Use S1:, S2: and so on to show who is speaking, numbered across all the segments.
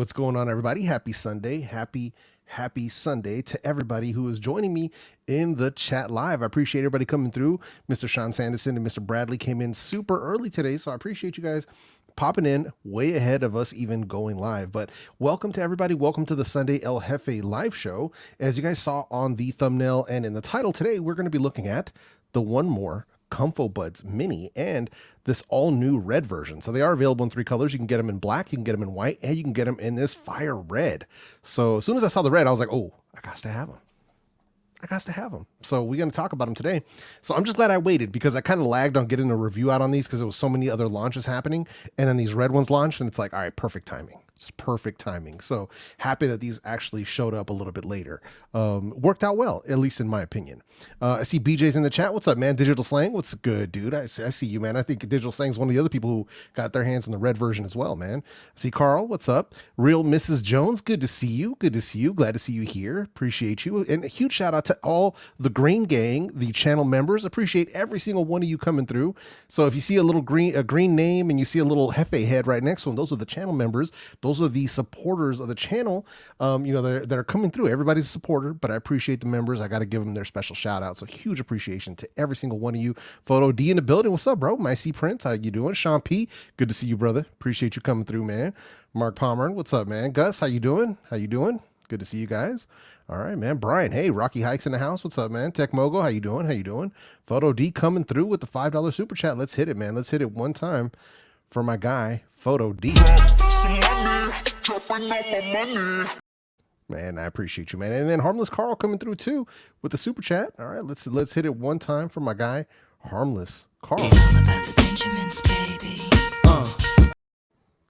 S1: What's going on, everybody? Happy Sunday. Happy Sunday to everybody who is joining me in the chat live. I appreciate everybody coming through. Mr. Sean Sanderson and Mr. Bradley came in super early today, so I appreciate you guys popping in way ahead of us even going live. But welcome to everybody. Welcome to the Sunday El Jefe live show. As you guys saw on the thumbnail and in the title today, we're going to be looking at the 1More ComfoBuds Mini and this all new red version. So they are available in 3 colors. You can get them in black, you can get them in white, and you can get them in this fire red. So as soon as I saw the red, I was like, oh, I got to have them. So we're going to talk about them today. So I'm just glad I waited because I kind of lagged on getting a review out on these because there was so many other launches happening. And then these red ones launched and it's like, all right, perfect timing. Just perfect timing. So happy that these actually showed up a little bit later. Worked out well, at least in my opinion. I see BJ's in the chat. What's up, man? Digital Slang, what's good, dude? I see you, man. I think Digital Slang is one of the other people who got their hands on the red version as well, man. I see Carl, what's up? Real Mrs. Jones, good to see you. Good to see you. Glad to see you here. Appreciate you. And a huge shout out to all the Green Gang, the channel members. Appreciate every single one of you coming through. So if you see a little green name and you see a little Jefe head right next to them, those are the channel members. Those are the supporters of the channel, that are coming through. Everybody's a supporter, but I appreciate the members. I got to give them their special shout out. So huge appreciation to every single one of you. Photo D in the building. What's up, bro? My C Prince. How you doing? Sean P. Good to see you, brother. Appreciate you coming through, man. Mark Palmer. What's up, man? Gus, how you doing? Good to see you guys. All right, man. Brian, hey, Rocky Hikes in the house. What's up, man? Tech Mogo, how you doing? Photo D coming through with the $5 super chat. Let's hit it, man. Let's hit it one time for my guy, Photo D. Man, I appreciate you, man. And then Harmless Carl coming through too with the super chat. All right, let's hit it one time for my guy, Harmless Carl. It's all about the Benjamins, baby.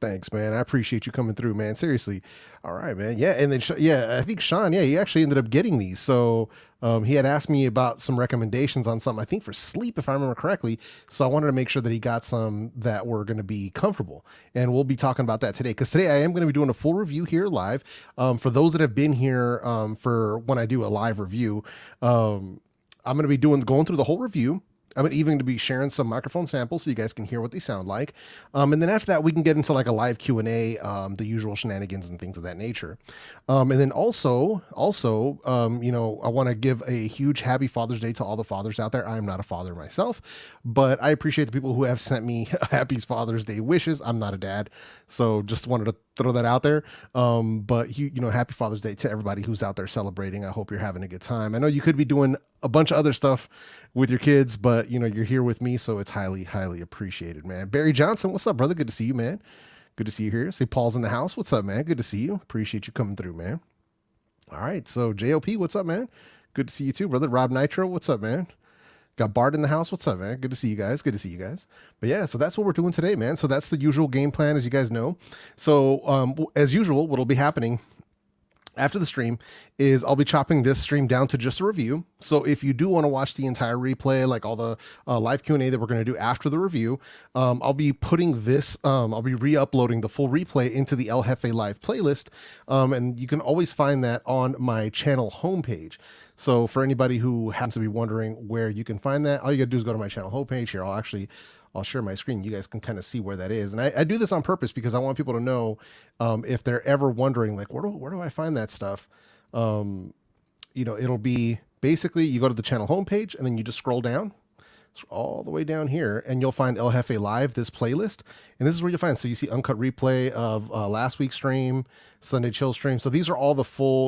S1: Thanks, man. I appreciate you coming through, man. Seriously. All right, man. Yeah, and then I think Sean, he actually ended up getting these. So he had asked me about some recommendations on something, I think for sleep, if I remember correctly. So I wanted to make sure that he got some that were going to be comfortable. And we'll be talking about that today, because today I am going to be doing a full review here live. For those that have been here for when I do a live review, I'm going to be going through the whole review. I'm even to be sharing some microphone samples so you guys can hear what they sound like. And then after that, we can get into like a live Q&A, the usual shenanigans and things of that nature. And then also, I want to give a huge happy Father's Day to all the fathers out there. I am not a father myself, but I appreciate the people who have sent me happy Father's Day wishes. I'm not a dad, so just wanted to throw that out there. But happy Father's Day to everybody who's out there celebrating. I hope you're having a good time. I know you could be doing a bunch of other stuff with your kids, but you're here with me, so it's highly appreciated, man. Barry Johnson, what's up, brother? Good to see you, man. Good to see you here. See, Paul's in the house. What's up, man? Good to see you. Appreciate you coming through, man. All right, so JOP, what's up, man? Good to see you too, brother. Rob Nitro, what's up, man? Got Bart in the house. What's up, man? Good to see you guys. But yeah, so that's what we're doing today, man. So that's the usual game plan, as you guys know. So as usual, what'll be happening after the stream is I'll be chopping this stream down to just a review. So if you do want to watch the entire replay, like all the live Q&A that we're going to do after the review, I'll be putting this, I'll be re-uploading the full replay into the El Jefe live playlist. And you can always find that on my channel homepage. So for anybody who happens to be wondering where you can find that, all you gotta do is go to my channel homepage here. I'll share my screen. You guys can kind of see where that is. And I do this on purpose because I want people to know if they're ever wondering, like, where do I find that stuff? It'll be basically you go to the channel homepage and then you just scroll down all the way down here and you'll find El Jefe Live, this playlist. And this is where you'll find, so you see uncut replay of last week's stream, Sunday chill stream. So these are all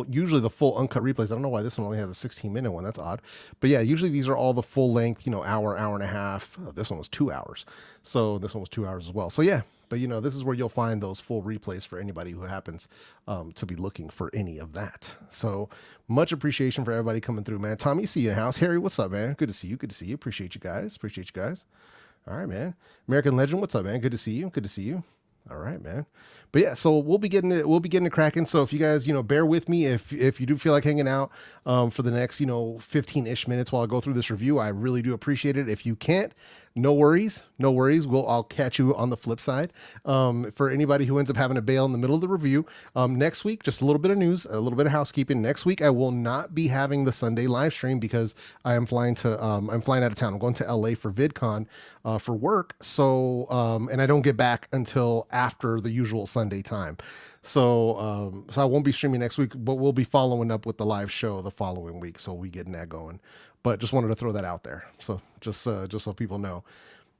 S1: usually the full uncut replays. I don't know why this one only has a 16-minute one. That's odd. But yeah, usually these are all the full length, hour and a half. This one was 2 hours. So this one was 2 hours as well. So yeah, but this is where you'll find those full replays for anybody who happens to be looking for any of that. So much appreciation for everybody coming through, man. Tommy, see you in the house. Harry, what's up, man? Good to see you. Appreciate you guys. All right, man. American Legend, what's up, man? Good to see you. All right, man. But yeah, so we'll be getting it cracking. So if you guys, bear with me if you do feel like hanging out for the next, 15-ish minutes while I go through this review, I really do appreciate it. If you can't, no worries. I'll catch you on the flip side. For anybody who ends up having to bail in the middle of the review, next week, just a little bit of news, a little bit of housekeeping. Next week, I will not be having the Sunday live stream because I'm flying out of town. I'm going to LA for VidCon for work. So, and I don't get back until after the usual Sunday time. So I won't be streaming next week, but we'll be following up with the live show the following week. So we getting that going. But just wanted to throw that out there. So just so people know.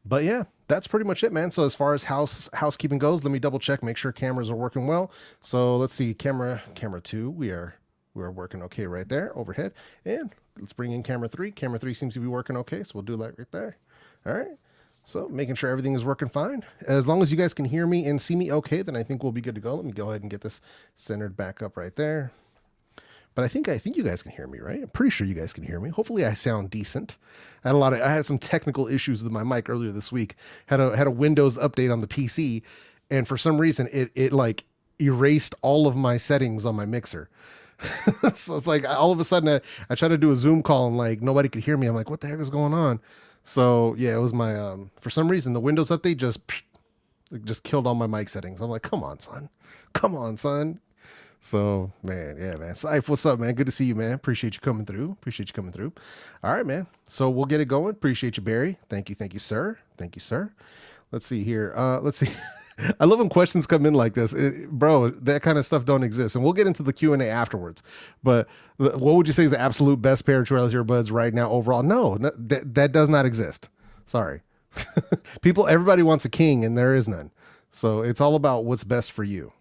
S1: But yeah, that's pretty much it, man. So as far as housekeeping goes, let me double check, make sure cameras are working well. So let's see, camera 2, we're working okay right there, overhead. And let's bring in camera 3. Camera 3 seems to be working okay, so we'll do that right there. All right. So making sure everything is working fine. As long as you guys can hear me and see me okay, then I think we'll be good to go. Let me go ahead and get this centered back up right there. But I think you guys can hear me, right? I'm pretty sure you guys can hear me. Hopefully I sound decent. I had some technical issues with my mic earlier this week. Had a Windows update on the PC, and for some reason it like erased all of my settings on my mixer. So it's like all of a sudden I tried to do a Zoom call and like nobody could hear me. I'm like, what the heck is going on? So yeah, it was my for some reason the Windows update just killed all my mic settings. I'm like, come on, son. So, man, yeah, man. Saif, what's up, man? Good to see you, man. Appreciate you coming through. All right, man. So we'll get it going. Appreciate you, Barry. Thank you, sir. Let's see here. Let's see. I love when questions come in like this. Bro, that kind of stuff don't exist. And we'll get into the Q&A afterwards. But what would you say is the absolute best pair of wireless earbuds right now overall? No, that does not exist. Sorry. Everybody wants a king, and there is none. So it's all about what's best for you.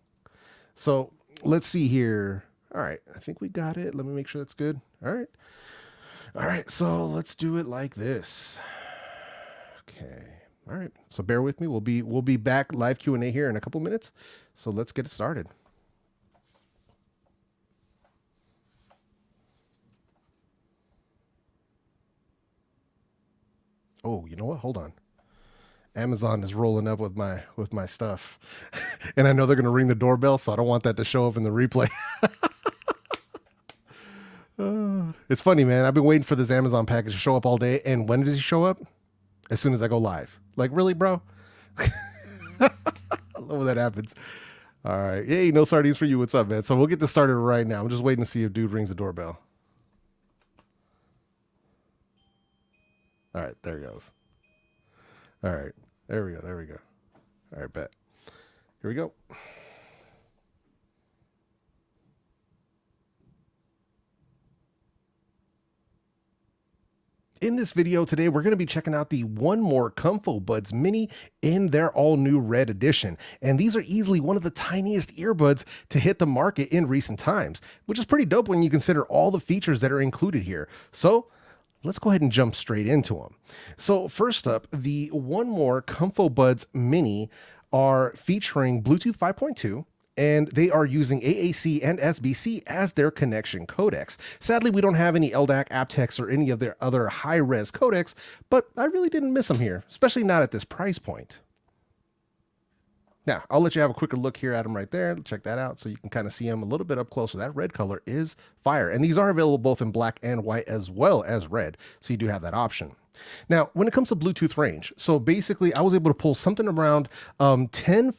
S1: So let's see here. All right. I think we got it. Let me make sure that's good. All right. So let's do it like this. Okay. All right. So bear with me. We'll be back live Q&A here in a couple minutes. So let's get it started. Oh, you know what? Hold on. Amazon is rolling up with my stuff. And I know they're going to ring the doorbell, so I don't want that to show up in the replay. It's funny, man. I've been waiting for this Amazon package to show up all day. And when does he show up? As soon as I go live. Like, really, bro? I love when that happens. All right. Hey, no sardines for you. What's up, man? So we'll get this started right now. I'm just waiting to see if dude rings the doorbell. All right. There he goes. All right. There we go. All right, bet. Here we go. In this video today, we're going to be checking out the 1More ComfoBuds Mini in their all-new red edition. And these are easily one of the tiniest earbuds to hit the market in recent times, which is pretty dope when you consider all the features that are included here. So let's go ahead and jump straight into them. So first up, the 1More ComfoBuds Mini are featuring Bluetooth 5.2, and they are using AAC and SBC as their connection codecs. Sadly, we don't have any LDAC, aptX, or any of their other high-res codecs, but I really didn't miss them here, especially not at this price point. Now, I'll let you have a quicker look here at them right there. Check that out so you can kind of see them a little bit up close. So that red color is fire. And these are available both in black and white as well as red. So you do have that option. Now, when it comes to Bluetooth range, so basically I was able to pull something around 10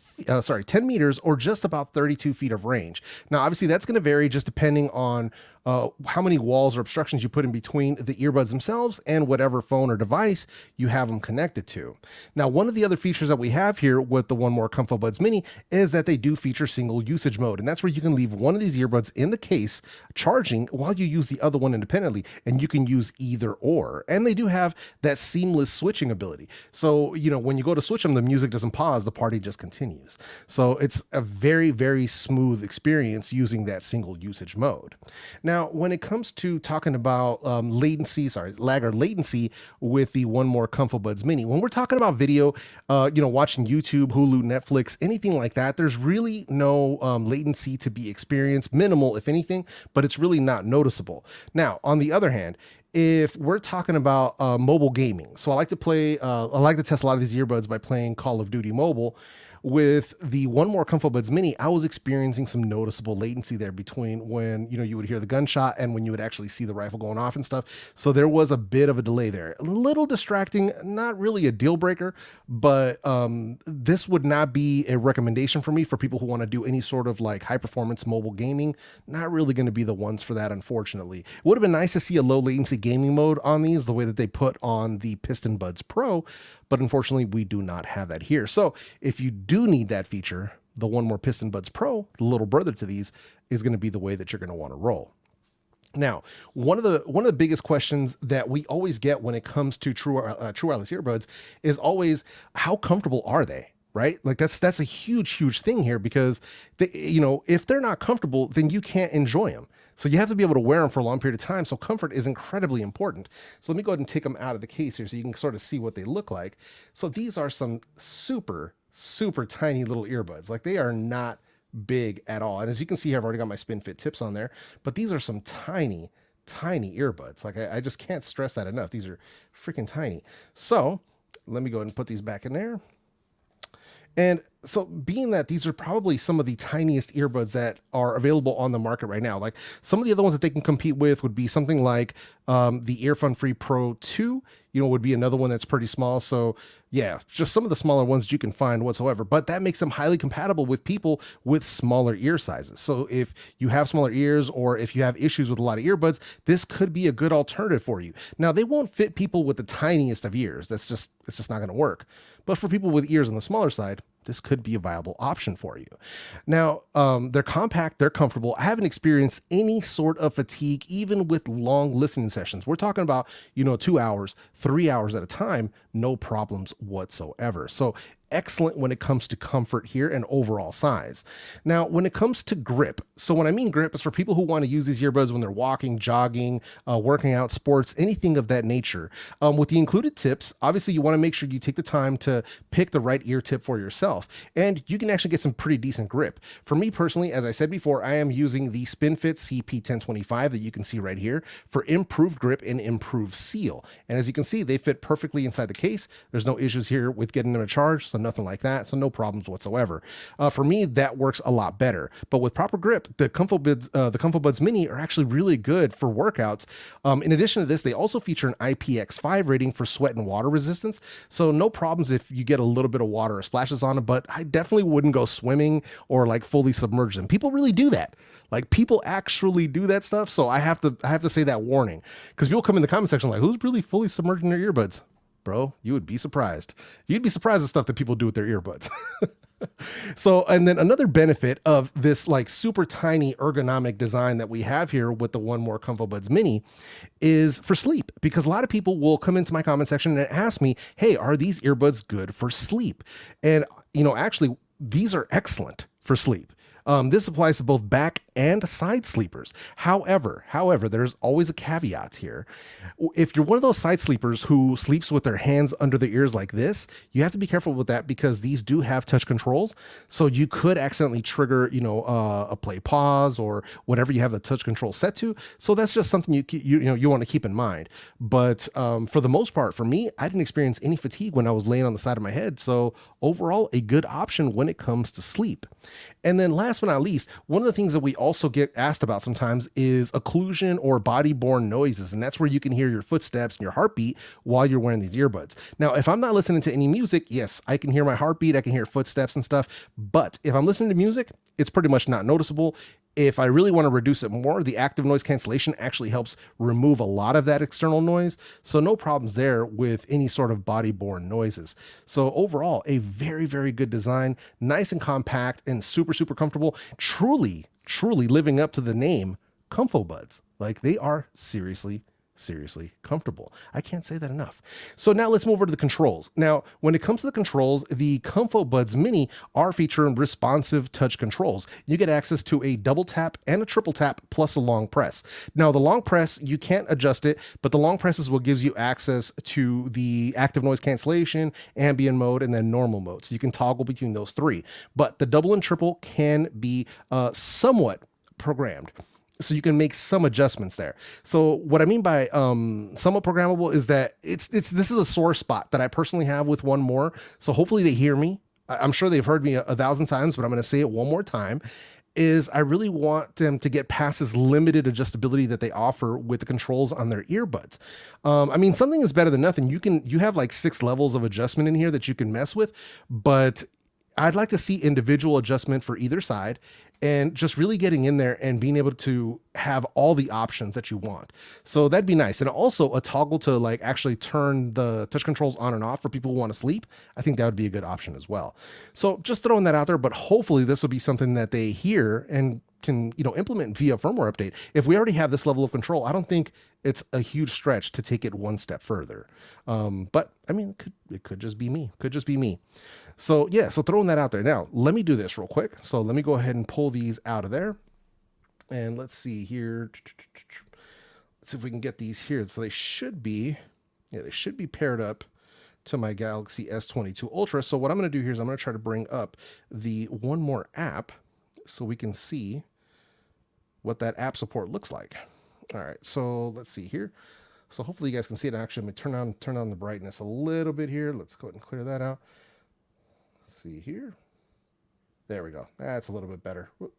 S1: meters or just about 32 feet of range. Now, obviously that's going to vary just depending on how many walls or obstructions you put in between the earbuds themselves and whatever phone or device you have them connected to. Now, one of the other features that we have here with the 1More ComfoBuds Mini is that they do feature single usage mode. And that's where you can leave one of these earbuds in the case charging while you use the other one independently, and you can use either or. And they do have that seamless switching ability. So, you know, when you go to switch them, the music doesn't pause, the party just continues. So it's a very, very smooth experience using that single usage mode. Now, when it comes to talking about lag or latency with the 1More ComfoBuds Mini, when we're talking about video, watching YouTube, Hulu, Netflix, anything like that, there's really no latency to be experienced, minimal, if anything, but it's really not noticeable. Now, on the other hand, if we're talking about mobile gaming, so I like to test a lot of these earbuds by playing Call of Duty Mobile. With the 1More ComfoBuds Mini, I was experiencing some noticeable latency there between when you would hear the gunshot and when you would actually see the rifle going off and stuff. So there was a bit of a delay there. A little distracting, not really a deal breaker, but this would not be a recommendation for me for people who want to do any sort of like high performance mobile gaming. Not really going to be the ones for that, unfortunately. It would have been nice to see a low latency gaming mode on these, the way that they put on the Buds Pro, but unfortunately we do not have that here. So if you do need that feature, the 1More Piston Buds Pro, the little brother to these, is going to be the way that you're going to want to roll. Now, one of the biggest questions that we always get when it comes to true wireless earbuds is always, how comfortable are they? Right? Like that's a huge thing here, because if they're not comfortable, then you can't enjoy them. So you have to be able to wear them for a long period of time. So comfort is incredibly important. So let me go ahead and take them out of the case here so you can sort of see what they look like. So these are some super tiny little earbuds. Like, they are not big at all. And as you can see here, I've already got my spin fit tips on there, but these are some tiny earbuds. Like, I just can't stress that enough. These are freaking tiny. So let me go ahead and put these back in there. And so, being that these are probably some of the tiniest earbuds that are available on the market right now, like some of the other ones that they can compete with would be something like the Earphone Free Pro 2, would be another one that's pretty small. So yeah, just some of the smaller ones you can find whatsoever, but that makes them highly compatible with people with smaller ear sizes. So if you have smaller ears, or if you have issues with a lot of earbuds, this could be a good alternative for you. Now, they won't fit people with the tiniest of ears. It's just not going to work. But for people with ears on the smaller side, this could be a viable option for you. Now, they're compact, they're comfortable. I haven't experienced any sort of fatigue, even with long listening sessions. We're talking about, 2 hours, 3 hours at a time, no problems whatsoever. So excellent when it comes to comfort here and overall size. Now, when it comes to grip, so when I mean grip, is for people who want to use these earbuds when they're walking, jogging, working out, sports, anything of that nature. With the included tips, obviously you want to make sure you take the time to pick the right ear tip for yourself, and you can actually get some pretty decent grip. For me personally, as I said before, I am using the SpinFit CP1025 that you can see right here for improved grip and improved seal. And as you can see, they fit perfectly inside the case. There's no issues here with getting them to charge, so nothing like that. So no problems whatsoever. For me, that works a lot better. But with proper grip, the ComfoBuds Mini are actually really good for workouts. In addition to this, they also feature an IPX5 rating for sweat and water resistance. So no problems if you get a little bit of water or splashes on them, but I definitely wouldn't go swimming or like fully submerge them. People really do that. Like, people actually do that stuff. So I have to say that warning, because people come in the comment section like, who's really fully submerging their earbuds? Bro, you would be surprised. You'd be surprised at stuff that people do with their earbuds. So, and then another benefit of this like super tiny ergonomic design that we have here with the 1More ComfoBuds Mini is for sleep, because a lot of people will come into my comment section and ask me, hey, are these earbuds good for sleep? And, actually, these are excellent for sleep. This applies to both back and side sleepers. However, there's always a caveat here. If you're one of those side sleepers who sleeps with their hands under their ears like this, you have to be careful with that, because these do have touch controls. So you could accidentally trigger, a play pause or whatever you have the touch control set to. So that's just something you want to keep in mind. But for the most part, for me, I didn't experience any fatigue when I was laying on the side of my head. So overall, a good option when it comes to sleep. And then last but not least, one of the things that we also get asked about sometimes is occlusion or body-borne noises. And that's where you can hear your footsteps and your heartbeat while you're wearing these earbuds. Now, if I'm not listening to any music, yes, I can hear my heartbeat, I can hear footsteps and stuff. But if I'm listening to music, it's pretty much not noticeable. If I really want to reduce it more, the active noise cancellation actually helps remove a lot of that external noise. So no problems there with any sort of body-borne noises. So overall, a very, very good design, nice and compact and super comfortable. Truly living up to the name ComfoBuds. Like, they are seriously comfortable. I can't say that enough. So now let's move over to the controls. Now, when it comes to the controls, the ComfoBuds Mini are featuring responsive touch controls. You get access to a double tap and a triple tap plus a long press. Now, the long press, you can't adjust it, but the long press is what gives you access to the active noise cancellation, ambient mode, and then normal mode. So you can toggle between those three. But the double and triple can be somewhat programmed. So you can make some adjustments there. So what I mean by somewhat programmable is that this is a sore spot that I personally have with 1More. So hopefully they hear me. I'm sure they've heard me a thousand times, but I'm going to say it one more time. Is I really want them to get past this limited adjustability that they offer with the controls on their earbuds. I mean, something is better than nothing. You have like 6 levels of adjustment in here that you can mess with, but I'd like to see individual adjustment for either side. and just really getting in there and being able to have all the options that you want. So that'd be nice. And also a toggle to like actually turn the touch controls on and off for people who want to sleep. I think that would be a good option as well. So just throwing that out there, but hopefully this will be something that they hear and can, implement via firmware update. If we already have this level of control, I don't think it's a huge stretch to take it one step further. But I mean, it could just be me. Could just be me. So yeah, so throwing that out there. Now, let me do this real quick. So let me go ahead and pull these out of there. And let's see here. Let's see if we can get these here. So they should be paired up to my Galaxy S22 Ultra. So what I'm going to do here is I'm going to try to bring up the 1More app so we can see what that app support looks like. All right, so let's see here. So hopefully you guys can see it. Actually, let me turn on the brightness a little bit here. Let's go ahead and clear that out. Let's see here. There we go. That's a little bit better. Whoop.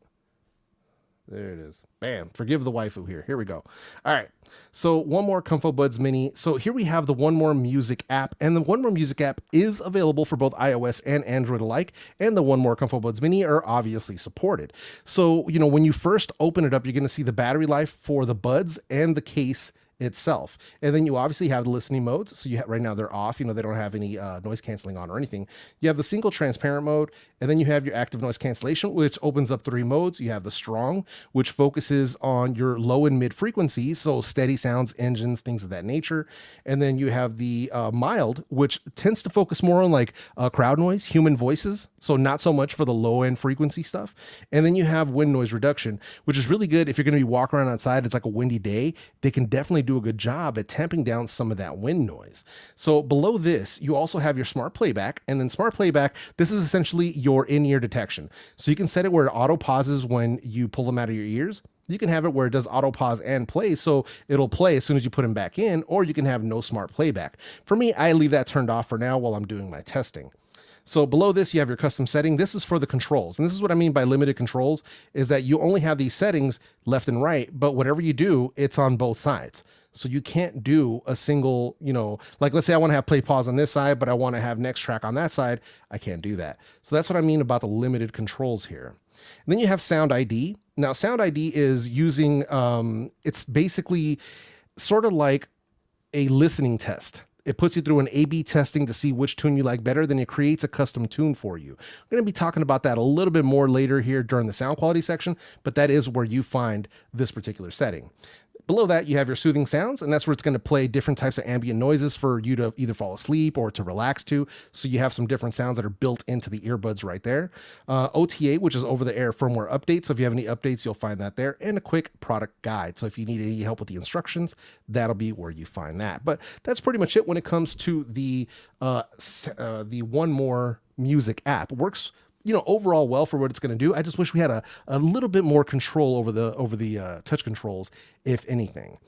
S1: There it is. Bam. Forgive the waifu here. Here we go. All right. So 1More ComfoBuds Mini. So here we have the 1More Music app, and the 1More Music app is available for both iOS and Android alike, and the 1More ComfoBuds Mini are obviously supported. So, when you first open it up, you're going to see the battery life for the buds and the case itself. And then you obviously have the listening modes. So right now they're off, they don't have any noise canceling on or anything. You have the single transparent mode, and then you have your active noise cancellation, which opens up 3 modes. You have the strong, which focuses on your low and mid frequencies, so steady sounds, engines, things of that nature. And then you have the mild, which tends to focus more on like crowd noise, human voices, so not so much for the low end frequency stuff. And then you have wind noise reduction, which is really good if you're going to be walking around outside. It's like a windy day. They can definitely do a good job at tamping down some of that wind noise. So below this, you also have your smart playback, and then smart playback, this is essentially your in-ear detection. So you can set it where it auto pauses when you pull them out of your ears. You can have it where it does auto pause and play, so it'll play as soon as you put them back in, or you can have no smart playback. For me, I leave that turned off for now while I'm doing my testing. So below this, you have your custom setting. This is for the controls. And this is what I mean by limited controls, is that you only have these settings left and right, but whatever you do, it's on both sides. So you can't do a single, like let's say I want to have play pause on this side, but I want to have next track on that side. I can't do that. So that's what I mean about the limited controls here. And then you have Sound ID. Now, Sound ID is using, it's basically sort of like a listening test. It puts you through an A/B testing to see which tune you like better, then it creates a custom tune for you. I'm going to be talking about that a little bit more later here during the sound quality section, but that is where you find this particular setting. Below that, you have your soothing sounds, and that's where it's going to play different types of ambient noises for you to either fall asleep or to relax to. So you have some different sounds that are built into the earbuds right there. OTA, which is over-the-air firmware updates. So if you have any updates, you'll find that there. And a quick product guide. So if you need any help with the instructions, that'll be where you find that. But that's pretty much it when it comes to the 1More Music app. It works overall well for what it's going to do. I just wish we had a little bit more control over the touch controls, if anything.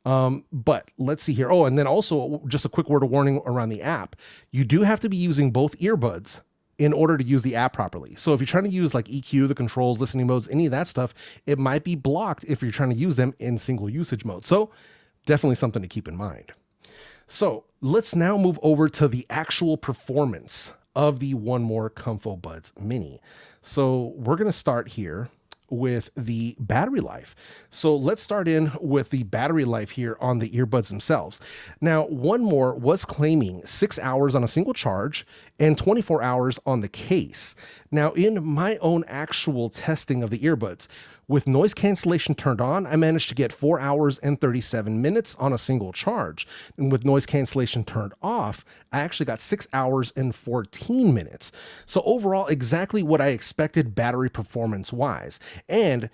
S1: But let's see here. Oh, and then also just a quick word of warning around the app. You do have to be using both earbuds in order to use the app properly. So if you're trying to use like EQ, the controls, listening modes, any of that stuff, it might be blocked if you're trying to use them in single usage mode. So definitely something to keep in mind. So let's now move over to the actual performance of the 1More ComfoBuds Mini. So we're going to start here with the battery life. So let's start in with the battery life here on the earbuds themselves. Now, 1More was claiming 6 hours on a single charge and 24 hours on the case. Now, in my own actual testing of the earbuds, with noise cancellation turned on, I managed to get 4 hours and 37 minutes on a single charge. And with noise cancellation turned off, I actually got 6 hours and 14 minutes. So overall, exactly what I expected battery performance wise. And,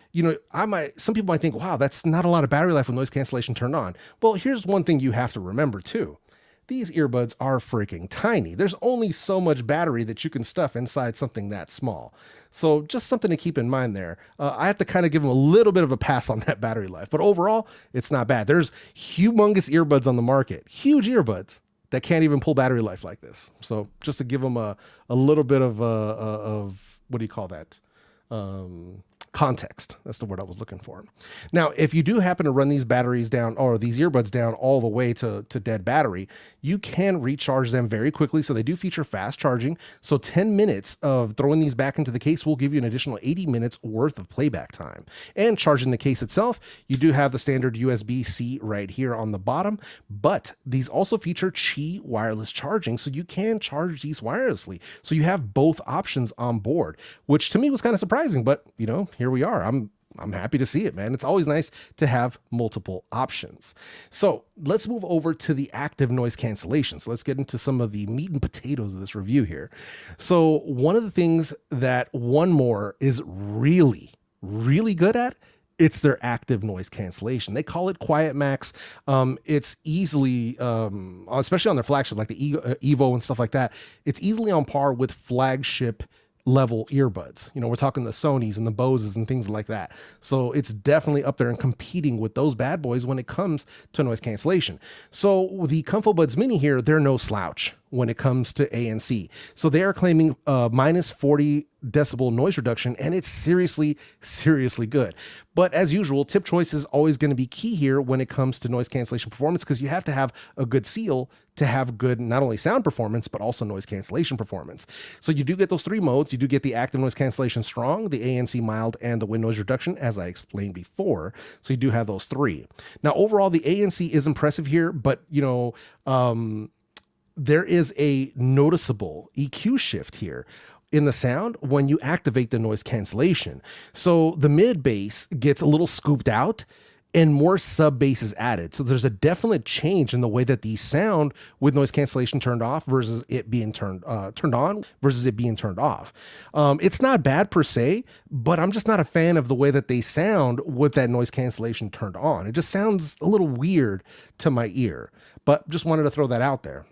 S1: some people might think, wow, that's not a lot of battery life with noise cancellation turned on. Well, here's one thing you have to remember too. These earbuds are freaking tiny. There's only so much battery that you can stuff inside something that small. So just something to keep in mind there. I have to kind of give them a little bit of a pass on that battery life, but overall, it's not bad. There's humongous earbuds on the market, huge earbuds that can't even pull battery life like this. So just to give them a little bit of what do you call that? context. That's the word I was looking for. Now, if you do happen to run these batteries down or these earbuds down all the way to dead battery, you can recharge them very quickly. So they do feature fast charging. So 10 minutes of throwing these back into the case will give you an additional 80 minutes worth of playback time. And charging the case itself, you do have the standard USB-C right here on the bottom, but these also feature Qi wireless charging. So you can charge these wirelessly. So you have both options on board, which to me was kind of surprising, but you know, here we are. I'm happy to see it, man. It's always nice to have multiple options. So let's move over to the active noise cancellation. So let's get into some of the meat and potatoes of this review here. So one of the things that 1More is really, really good at, it's their active noise cancellation. They call it Quiet Max. It's easily, especially on their flagship, like the Evo and stuff like that, it's easily on par with flagship level earbuds. You know, we're talking the Sonys and the Boses and things like that. So it's definitely up there and competing with those bad boys when it comes to noise cancellation. So the ComfoBuds Mini here, they're no slouch when it comes to ANC. So they are claiming minus 40 decibel noise reduction, and it's seriously, seriously good. But as usual, tip choice is always going to be key here when it comes to noise cancellation performance, because you have to have a good seal to have good, not only sound performance, but also noise cancellation performance. So you do get those three modes. You do get the active noise cancellation strong, the ANC mild, and the wind noise reduction, as I explained before. So you do have those three. Now, overall, the ANC is impressive here, but you know, there is a noticeable EQ shift here in the sound when you activate the noise cancellation. So the mid bass gets a little scooped out and more sub bass is added. So there's a definite change in the way that these sound with noise cancellation turned off versus it being turned on versus it being turned off. It's not bad per se, but I'm just not a fan of the way that they sound with that noise cancellation turned on. It just sounds a little weird to my ear, but just wanted to throw that out there.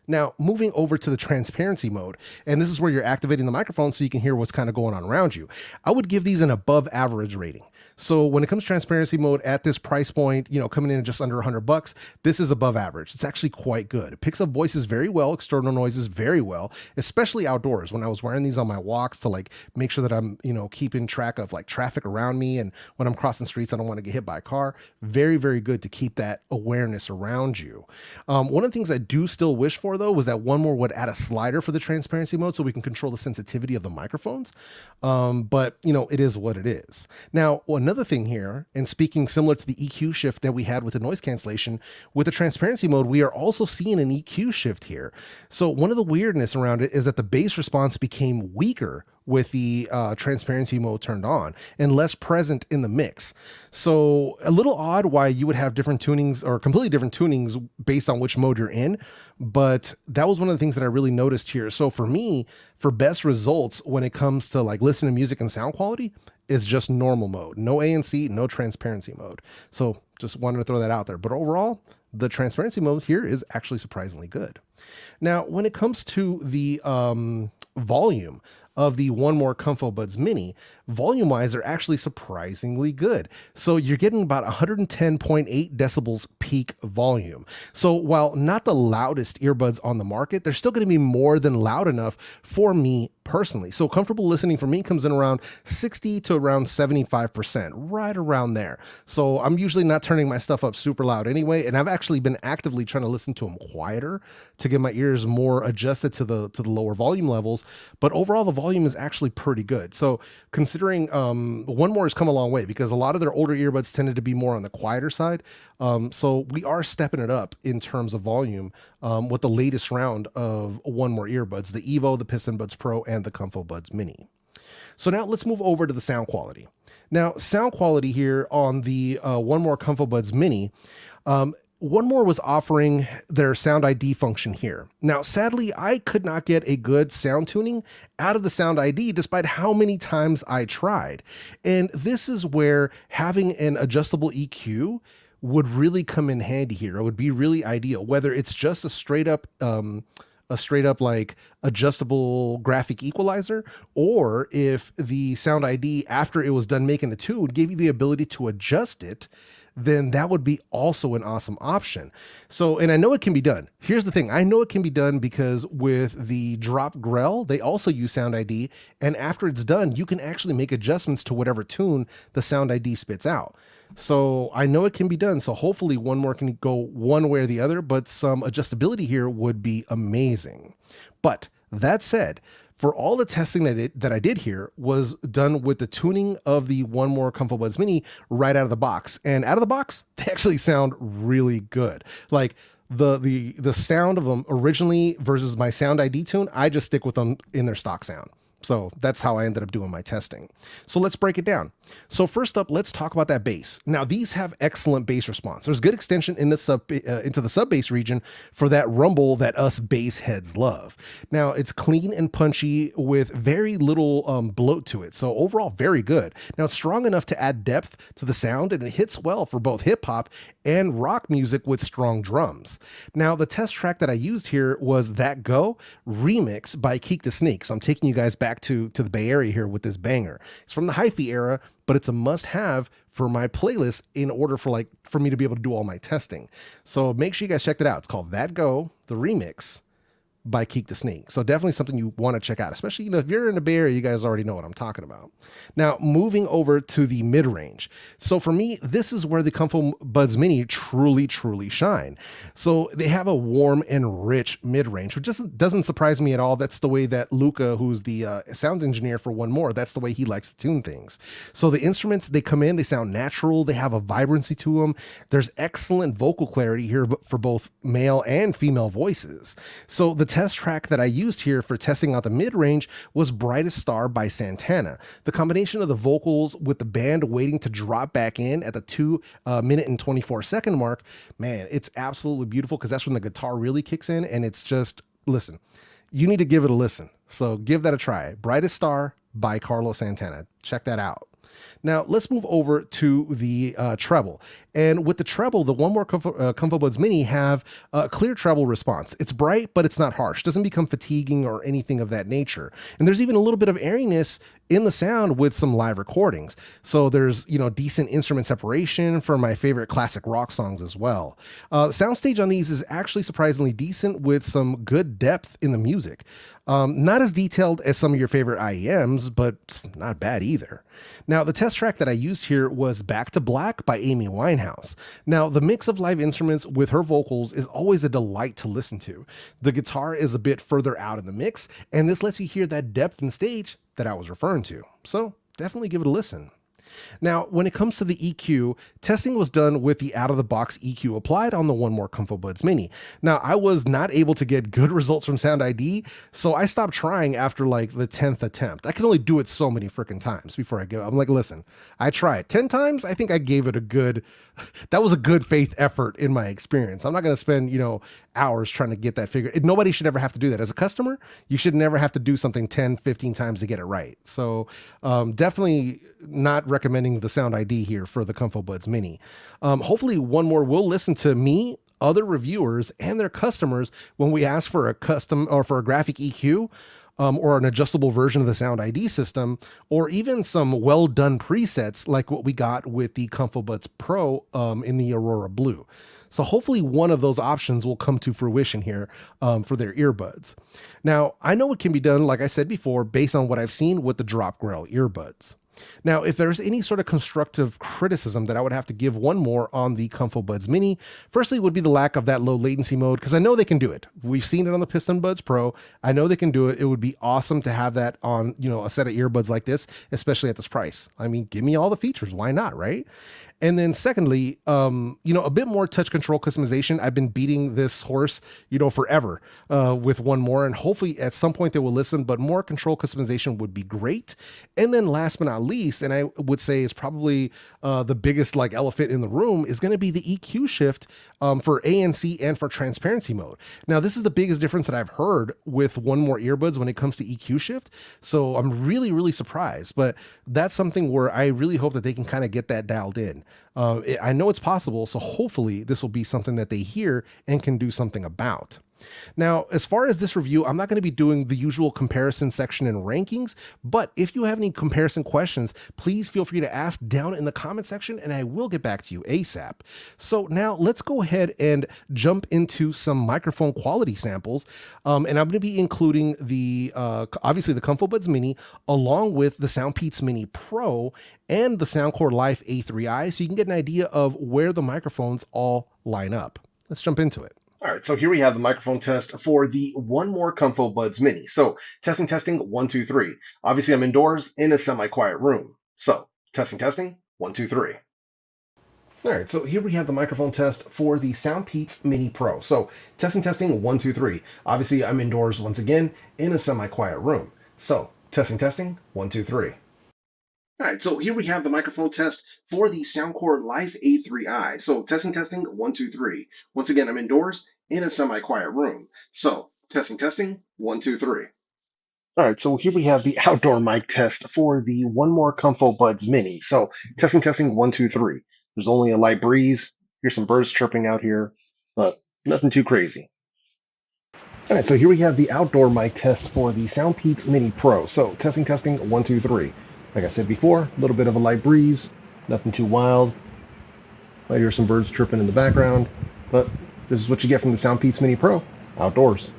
S1: Now, moving over to the transparency mode, and this is where you're activating the microphone so you can hear what's kind of going on around you. I would give these an above average rating. So when it comes to transparency mode at this price point, you know, coming in at just under $100, this is above average. It's actually quite good. It picks up voices very well, external noises very well, especially outdoors. When I was wearing these on my walks to like make sure that I'm, you know, keeping track of like traffic around me, and when I'm crossing streets, I don't want to get hit by a car. Very, very good to keep that awareness around you. One of the things I do still wish for though was that 1More would add a slider for the transparency mode so we can control the sensitivity of the microphones. But you know, it is what it is. Now, another thing here, and speaking similar to the EQ shift that we had with the noise cancellation, with the transparency mode, we are also seeing an EQ shift here. So one of the weirdness around it is that the bass response became weaker with the transparency mode turned on and less present in the mix. So a little odd why you would have different tunings or completely different tunings based on which mode you're in. But that was one of the things that I really noticed here. So for me, for best results when it comes to like listening to music and sound quality, is just normal mode, no ANC, no transparency mode. So just wanted to throw that out there. But overall, the transparency mode here is actually surprisingly good. Now, when it comes to the volume of the 1More ComfoBuds Mini, volume-wise, they're actually surprisingly good. So you're getting about 110.8 decibels peak volume. So while not the loudest earbuds on the market, they're still going to be more than loud enough for me personally. So comfortable listening for me comes in around 60 to around 75%, right around there. So I'm usually not turning my stuff up super loud anyway, and I've actually been actively trying to listen to them quieter to get my ears more adjusted to the lower volume levels. But overall, the volume is actually pretty good. So considering 1More has come a long way, because a lot of their older earbuds tended to be more on the quieter side. So we are stepping it up in terms of volume with the latest round of 1More earbuds, the Evo, the Piston Buds Pro, and the ComfoBuds Mini. So now let's move over to the sound quality. Now, sound quality here on the 1More ComfoBuds Mini, 1More was offering their Sound ID function here. Now, sadly, I could not get a good sound tuning out of the Sound ID despite how many times I tried. And this is where having an adjustable EQ would really come in handy here. It would be really ideal, whether it's just a straight up like adjustable graphic equalizer, or if the Sound ID, after it was done making the tune, gave you the ability to adjust it, then that would be also an awesome option. So, and I know it can be done. Here's the thing. I know it can be done because with the drop grell, they also use Sound ID. And after it's done, you can actually make adjustments to whatever tune the Sound ID spits out. So I know it can be done. So hopefully 1More can go one way or the other, but some adjustability here would be amazing. But that said, for all the testing that I did here was done with the tuning of the 1More ComfoBuds Mini right out of the box. And out of the box, they actually sound really good. Like the sound of them originally versus my Sound ID tune, I just stick with them in their stock sound. So that's how I ended up doing my testing. So let's break it down. So first up, let's talk about that bass. Now these have excellent bass response. There's good extension in the into the sub bass region for that rumble that us bass heads love. Now it's clean and punchy with very little bloat to it. So overall, very good. Now it's strong enough to add depth to the sound, and it hits well for both hip hop and rock music with strong drums. Now the test track that I used here was That Go remix by Keek the Sneak. So I'm taking you guys back to the Bay Area here with this banger. It's from the HiFi era, but it's a must-have for my playlist in order for me to be able to do all my testing. So make sure you guys check that out. It's called That Go, the remix by Keek the Sneak. So definitely something you want to check out, especially, if you're in the Bay Area, you guys already know what I'm talking about. Now, moving over to the mid-range. So for me, this is where the ComfoBuds Mini truly, truly shine. So they have a warm and rich mid-range, which just doesn't surprise me at all. That's the way that Luca, who's the sound engineer for 1More, that's the way he likes to tune things. So the instruments, they come in, they sound natural, they have a vibrancy to them. There's excellent vocal clarity here for both male and female voices. So the test track that I used here for testing out the mid-range was Brightest Star by Santana. The combination of the vocals with the band waiting to drop back in at the 2 minute and 24-second mark, man, it's absolutely beautiful because that's when the guitar really kicks in, and it's just, listen, you need to give it a listen. So give that a try. Brightest Star by Carlos Santana. Check that out. Now let's move over to the treble. And with the treble, the 1More ComfoBuds Mini have a clear treble response. It's bright, but it's not harsh. It doesn't become fatiguing or anything of that nature. And there's even a little bit of airiness in the sound with some live recordings. So there's, decent instrument separation for my favorite classic rock songs as well. Soundstage on these is actually surprisingly decent with some good depth in the music. Not as detailed as some of your favorite IEMs, but not bad either. Now, the test track that I used here was Back to Black by Amy Winehouse. Now, the mix of live instruments with her vocals is always a delight to listen to. The guitar is a bit further out in the mix, and this lets you hear that depth in stage that I was referring to. So definitely give it a listen. Now, when it comes to the EQ, testing was done with the out-of-the-box EQ applied on the 1More ComfoBuds Mini. Now, I was not able to get good results from Sound ID, so I stopped trying after the 10th attempt. I can only do it so many freaking times before I go. I'm like, listen, I tried 10 times. I think I gave it that was a good faith effort in my experience. I'm not going to spend, hours trying to get that figured. Nobody should ever have to do that. As a customer, you should never have to do something 10, 15 times to get it right. So definitely not recommending the Sound ID here for the ComfoBuds Mini. Hopefully 1More will listen to me, other reviewers, and their customers when we ask for a custom or for a graphic EQ. Or an adjustable version of the Sound ID system, or even some well-done presets like what we got with the ComfoBuds Pro in the Aurora Blue. So hopefully one of those options will come to fruition here for their earbuds. Now, I know it can be done, like I said before, based on what I've seen with the drop grell earbuds. Now, if there's any sort of constructive criticism that I would have to give 1More on the ComfoBuds Mini, firstly would be the lack of that low latency mode, because I know they can do it. We've seen it on the Piston Buds Pro. I know they can do it. It would be awesome to have that on, a set of earbuds like this, especially at this price. I mean, give me all the features. Why not, right? And then secondly, a bit more touch control customization. I've been beating this horse, forever with 1More, and hopefully at some point they will listen, but more control customization would be great. And then last but not least, and I would say is probably the biggest elephant in the room, is going to be the EQ shift for ANC and for transparency mode. Now, this is the biggest difference that I've heard with 1More earbuds when it comes to EQ shift. So I'm really, really surprised, but that's something where I really hope that they can kind of get that dialed in. I know it's possible, so hopefully this will be something that they hear and can do something about. Now, as far as this review, I'm not going to be doing the usual comparison section and rankings, but if you have any comparison questions, please feel free to ask down in the comment section and I will get back to you ASAP. So now let's go ahead and jump into some microphone quality samples. And I'm going to be including the, obviously the ComfoBuds Mini, along with the Soundpeats Mini Pro and the Soundcore Life A3i, so you can get an idea of where the microphones all line up. Let's jump into it. All right, so here we have the microphone test for the 1More ComfoBuds Mini. So testing, 1, 2, 3. Obviously, I'm indoors in a semi-quiet room. So testing, 1, 2, 3. All right, so here we have the microphone test for the Soundpeats Mini Pro. So testing, 1, 2, 3. Obviously, I'm indoors once again in a semi-quiet room. So testing, 1, 2, 3. All right, so here we have the microphone test for the Soundcore Life A3i. So testing, 1, 2, 3. Once again, I'm indoors in a semi-quiet room. So testing, 1, 2, 3. All right, so here we have the outdoor mic test for the 1More ComfoBuds Mini. So testing, 1, 2, 3. There's only a light breeze. Here's some birds chirping out here, but nothing too crazy. All right, so here we have the outdoor mic test for the Soundpeats Mini Pro. So testing, 1, 2, 3. Like I said before, a little bit of a light breeze, nothing too wild. Might hear some birds chirping in the background, but this is what you get from the Soundpeats Mini Pro, outdoors.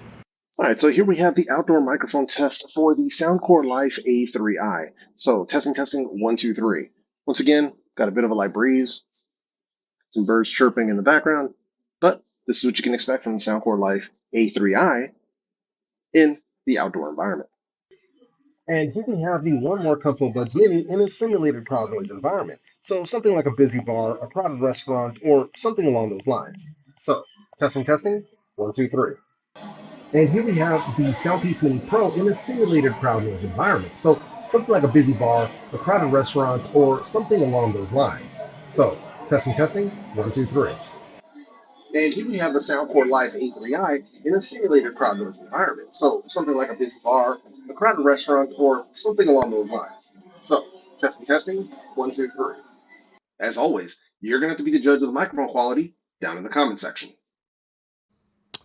S1: All right, so here we have the outdoor microphone test for the Soundcore Life A3i. So testing, 1, 2, 3. Once again, got a bit of a light breeze, some birds chirping in the background, but this is what you can expect from the Soundcore Life A3i in the outdoor environment. And here we have the 1More ComfoBuds Mini in a simulated crowd noise environment. So something like a busy bar, a crowded restaurant, or something along those lines. So testing, 1, 2, 3. And here we have the Soundpeats Mini Pro in a simulated crowd noise environment. So something like a busy bar, a crowded restaurant, or something along those lines. So testing, 1, 2, 3. And here we have the Soundcore Life A3i in a simulated crowd noise environment. So something like a busy bar, a crowded restaurant, or something along those lines. So testing, 1, 2, 3. As always, you're going to have to be the judge of the microphone quality down in the comment section.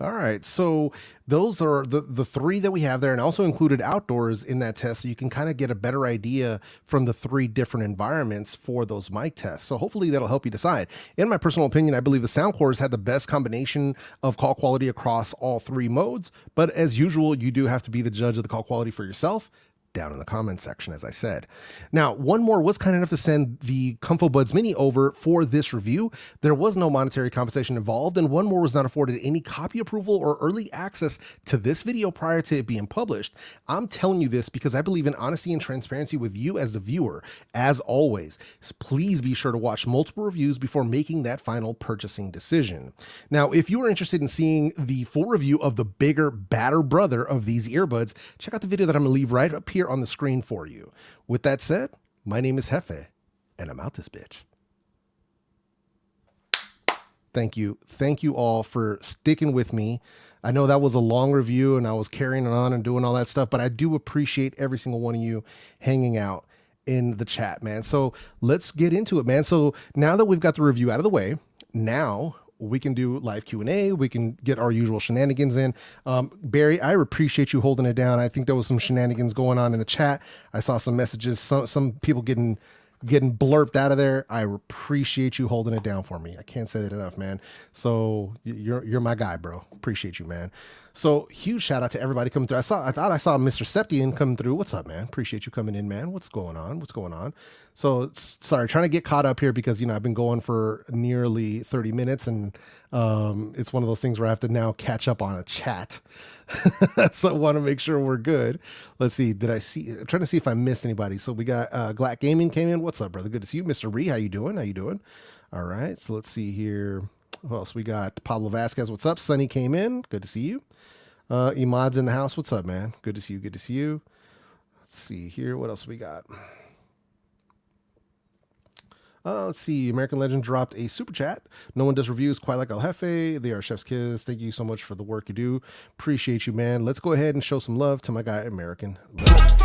S1: All right, so those are the three that we have there, and also included outdoors in that test, so you can kind of get a better idea from the three different environments for those mic tests. So hopefully that'll help you decide. In my personal opinion, I believe the Soundcores had the best combination of call quality across all three modes, but as usual, you do have to be the judge of the call quality for yourself down in the comments section, as I said. Now, 1More was kind enough to send the ComfoBuds Mini over for this review. There was no monetary compensation involved, and 1More was not afforded any copy approval or early access to this video prior to it being published. I'm telling you this because I believe in honesty and transparency with you as the viewer. As always, please be sure to watch multiple reviews before making that final purchasing decision. Now, if you are interested in seeing the full review of the bigger, badder brother of these earbuds, check out the video that I'm gonna leave right up here on the screen for you. With that said, my name is Jefe, and I'm out this bitch. Thank you all for sticking with me. I know that was a long review and I was carrying on and doing all that stuff, but I do appreciate every single one of you hanging out in the chat, man. So let's get into it, man. So now that we've got the review out of the way, now we can do live Q&A. We can get our usual shenanigans in. Barry, I appreciate you holding it down. I think there was some shenanigans going on in the chat. I saw some messages, some people getting blurped out of there. I appreciate you holding it down for me. I can't say that enough, man. So you're my guy, bro. Appreciate you, man. So huge shout out to everybody coming through. I thought I saw Mr. Septian coming through. What's up, man? Appreciate you coming in, man. What's going on? So sorry, trying to get caught up here because, you know, I've been going for nearly 30 minutes and it's one of those things where I have to now catch up on a chat. So I want to make sure we're good. Let's see. I'm trying to see if I missed anybody. So we got Glack Gaming came in. What's up, brother? Good to see you. Mr. Ree, how you doing? All right. So let's see here. Who else? We got Pablo Vasquez. What's up? Sunny came in. Good to see you. Imad's in the house. What's up, man? Good to see you. Let's see here. What else we got? Let's see. American Legend dropped a super chat. No one does reviews quite like El Jefe. They are Chef's Kiss. Thank you so much for the work you do. Appreciate you, man. Let's go ahead and show some love to my guy, American Legend.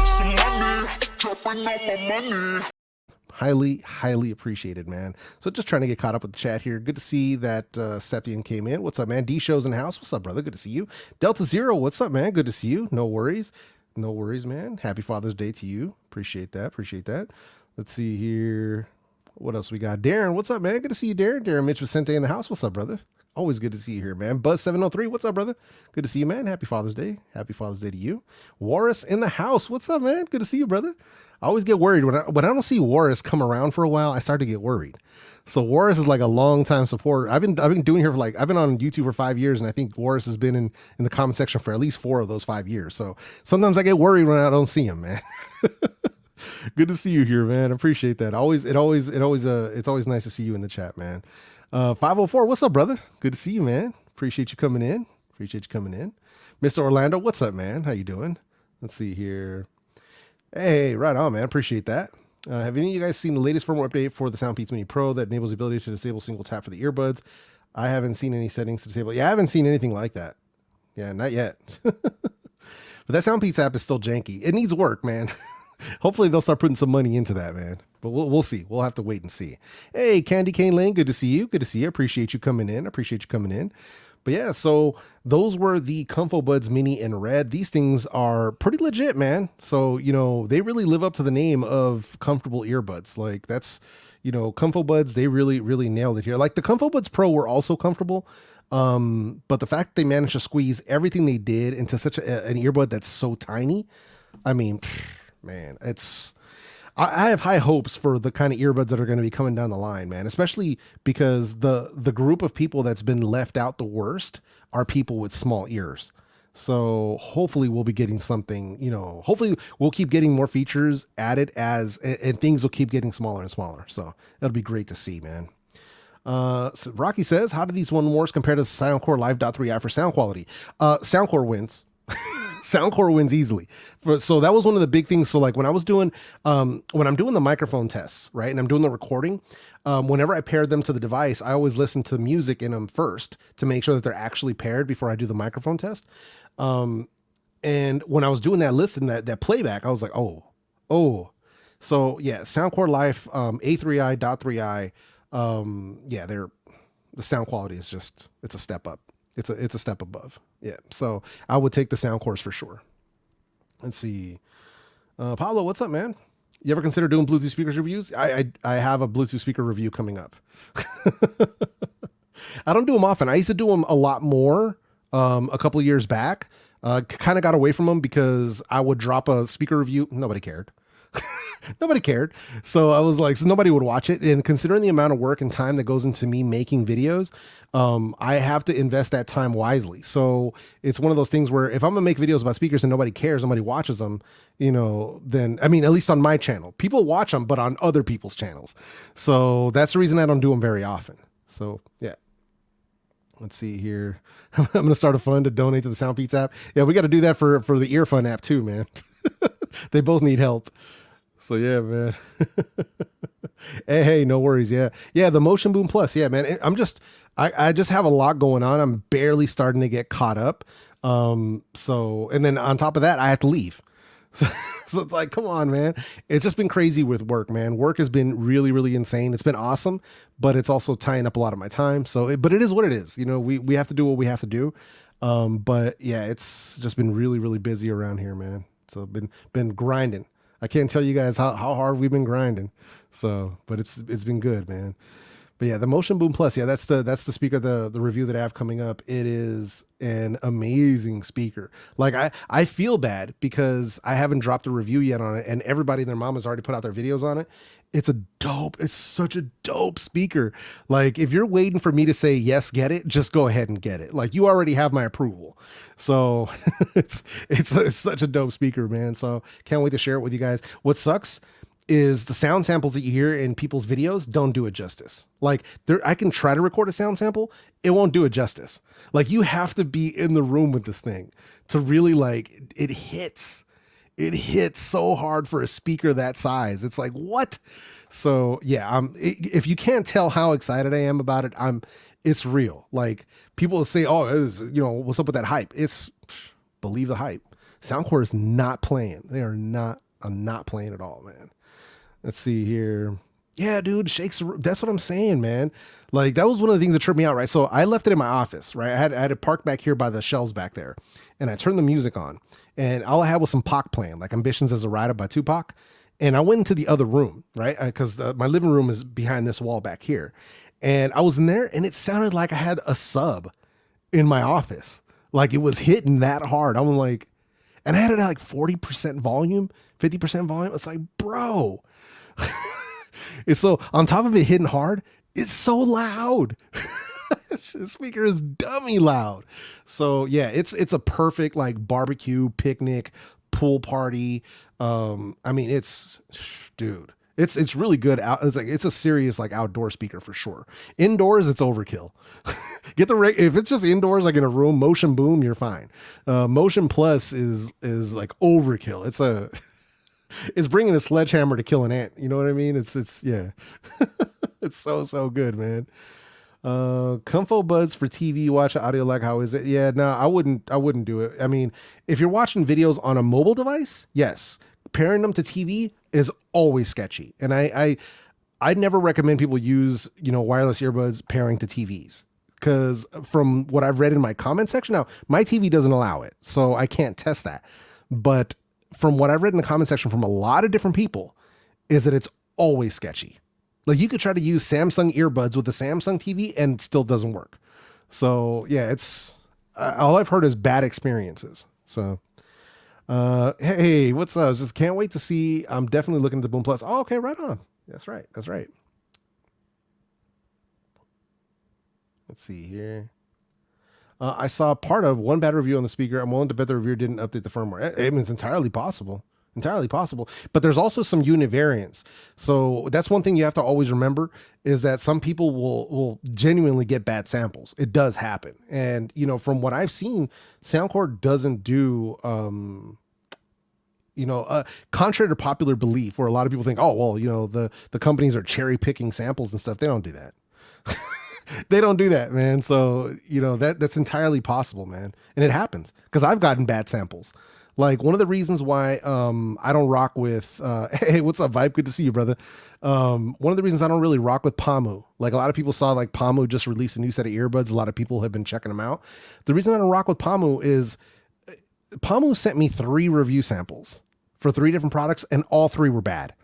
S1: Highly appreciated, man. So just trying to get caught up with the chat here. Good to see that Septian came in. What's up, man? D Show's in the house. What's up, brother? Good to see you. Delta Zero, what's up, man? Good to see you. No worries. No worries, man. Happy Father's Day to you. Appreciate that. Appreciate that. Let's see here. What else we got? Darren, what's up, man? Good to see you, Darren. Darren Mitch Vicente in the house. What's up, brother? Always good to see you here, man. Buzz703, what's up, brother? Good to see you, man. Happy Father's Day. Happy Father's Day to you. Warris in the house. What's up, man? Good to see you, brother. I always get worried when I don't see Warris come around for a while. I start to get worried. So Warris is like a long time supporter. I've been doing here for I've been on YouTube for 5 years, and I think Warris has been in the comment section for at least 4 of those 5 years. So sometimes I get worried when I don't see him, man. Good to see you here, man. Appreciate that. It's always nice to see you in the chat, man. 504, what's up, brother? Good to see you, man. Appreciate you coming in. Mr. Orlando, what's up, man? How you doing? Let's see here. Hey, right on, man. Appreciate that. Have any of you guys seen the latest firmware update for the Soundpeats Mini Pro that enables the ability to disable single tap for the earbuds? I haven't seen any settings to disable. Yeah, I haven't seen anything like that. Yeah, not yet. But that Soundpeats app is still janky. It needs work, man. Hopefully they'll start putting some money into that, man. But we'll see. We'll have to wait and see. Hey, Candy Cane Lane, good to see you. Good to see you. Appreciate you coming in. But yeah, so those were the ComfoBuds Mini in red. These things are pretty legit, man. So, they really live up to the name of comfortable earbuds. Like that's, ComfoBuds, they really nailed it here. Like the ComfoBuds Pro were also comfortable. But the fact they managed to squeeze everything they did into such an earbud that's so tiny, I mean, man, I have high hopes for the kind of earbuds that are going to be coming down the line, man, especially because the group of people that's been left out the worst are people with small ears. So hopefully we'll be getting something, hopefully we'll keep getting more features added and things will keep getting smaller and smaller. So that'll be great to see, man. So Rocky says, how do these 1Mores compare to Soundcore Live A3i for sound quality? Soundcore wins. Soundcore wins easily. So that was one of the big things. So like when I was doing, when I'm doing the microphone tests, right, and I'm doing the recording, whenever I paired them to the device, I always listen to music in them first to make sure that they're actually paired before I do the microphone test. And when I was doing that playback, I was like, oh. So yeah, Soundcore Life A3i, A3i, yeah, the sound quality is just, it's a step up. It's a step above. Yeah. So I would take the Soundcores for sure. Let's see. Pablo, what's up, man? You ever consider doing Bluetooth speakers reviews? I have a Bluetooth speaker review coming up. I don't do them often. I used to do them a lot more a couple of years back. Kind of got away from them because I would drop a speaker review. Nobody cared. Nobody cared. So I was like, so nobody would watch it. And considering the amount of work and time that goes into me making videos, I have to invest that time wisely. So it's one of those things where if I'm gonna make videos about speakers and nobody cares, nobody watches them, then, I mean, at least on my channel, people watch them, but on other people's channels. So that's the reason I don't do them very often. So yeah. Let's see here. I'm going to start a fund to donate to the Soundpeats app. Yeah, we got to do that for the Earfun app too, man. They both need help. So yeah, man. Hey, no worries. Yeah. The Motion Boom Plus. Yeah, man. I just have a lot going on. I'm barely starting to get caught up. And then on top of that, I have to leave. So it's like, come on, man. It's just been crazy with work, man. Work has been really, really insane. It's been awesome, but it's also tying up a lot of my time. But it is what it is. We have to do what we have to do. But yeah, it's just been really, really busy around here, man. So been grinding. I can't tell you guys how hard we've been grinding. But it's been good, man. But yeah, the Motion Boom Plus, yeah, that's the speaker, the review that I have coming up. It is an amazing speaker. Like I feel bad because I haven't dropped a review yet on it, and everybody and their mom has already put out their videos on it. It's such a dope speaker. Like if you're waiting for me to say, yes, get it, just go ahead and get it. Like you already have my approval. So it's such a dope speaker, man. So can't wait to share it with you guys. What sucks is the sound samples that you hear in people's videos don't do it justice. Like I can try to record a sound sample. It won't do it justice. Like you have to be in the room with this thing to really it hits so hard for a speaker that size. It's like, what? So yeah, if you can't tell how excited I am about it, it's real. Like people say, oh, what's up with that hype? Believe the hype. Soundcore is not playing. They are not playing at all, man. Let's see here. Yeah, dude, shakes. That's what I'm saying, man. Like that was one of the things that tripped me out, right? So I left it in my office, right? I had it parked back here by the shelves back there, and I turned the music on, and all I had was some Pac playing, like "Ambitions as a Rider" by Tupac. And I went into the other room, right? Because my living room is behind this wall back here, and I was in there, and it sounded like I had a sub in my office, like it was hitting that hard. I'm like, and I had it at like 40% volume, 50% volume. It's like, bro. It's so on top of it hitting hard, it's so loud. The speaker is dummy loud. So yeah, it's a perfect like barbecue, picnic, pool party. I mean, dude, it's really good out. It's like it's a serious like outdoor speaker for sure. Indoors, it's overkill. Get the if it's just indoors, like in a room, motion boom, you're fine. Motion plus is like overkill. It's bringing a sledgehammer to kill an ant. You know what I mean? It's yeah, it's so good, man. ComfoBuds for TV watch audio, like how is it? Yeah, no, I wouldn't do it. I mean, if you're watching videos on a mobile device, yes, pairing them to TV is always sketchy, and I'd never recommend people use wireless earbuds pairing to TVs. Because from what I've read in my comment section, now my TV doesn't allow it, so I can't test that. But from what I've read in the comment section from a lot of different people, is that it's always sketchy. Like you could try to use Samsung earbuds with a Samsung TV and still doesn't work. So yeah, it's all I've heard is bad experiences. So, hey, what's up? Just can't wait to see. I'm definitely looking at the Boom Plus. Oh, okay, right on. That's right. That's right. Let's see here. I saw part of one bad review on the speaker. I'm willing to bet the reviewer didn't update the firmware. I mean, it's entirely possible. Entirely possible. But there's also some univariants. So that's one thing you have to always remember is that some people will genuinely get bad samples. It does happen. And, from what I've seen, Soundcore doesn't do, contrary to popular belief where a lot of people think, oh, well, the companies are cherry picking samples and stuff. They don't do that. They don't do that, man. So, that's entirely possible, man. And it happens because I've gotten bad samples. Like one of the reasons why I don't rock with hey, what's up, Vibe? Good to see you, brother. One of the reasons I don't really rock with Pamu, like a lot of people saw like Pamu just released a new set of earbuds. A lot of people have been checking them out. The reason I don't rock with Pamu is Pamu sent me 3 review samples for 3 different products and all 3 were bad.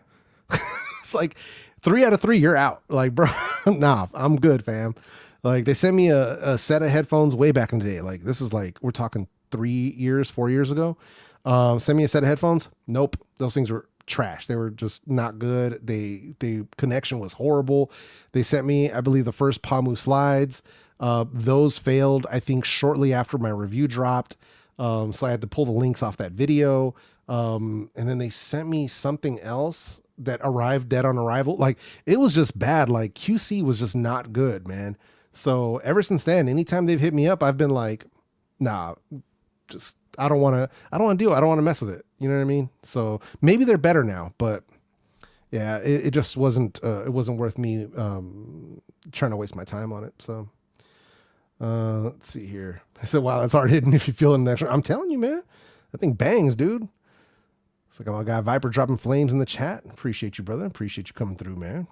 S1: It's like 3 out of 3, you're out. Like, bro, nah, I'm good, fam. Like they sent me a set of headphones way back in the day. Like this is like, we're talking 4 years ago. Send me a set of headphones. Nope. Those things were trash. They were just not good. The connection was horrible. They sent me, I believe, the first Pamu slides. Those failed, I think, shortly after my review dropped. So I had to pull the links off that video. And then they sent me something else that arrived dead on arrival. Like it was just bad. Like QC was just not good, man. So ever since then, anytime they've hit me up, I've been like, nah, just, I don't want to deal. I don't want to mess with it. You know what I mean? So maybe they're better now, but yeah, it just wasn't, it wasn't worth me, trying to waste my time on it. So, let's see here. I said, wow, that's hard hitting if you feel it in the next round. I'm telling you, man, that thing bangs, dude. It's like, my guy Viper dropping flames in the chat. Appreciate you, brother. Appreciate you coming through, man.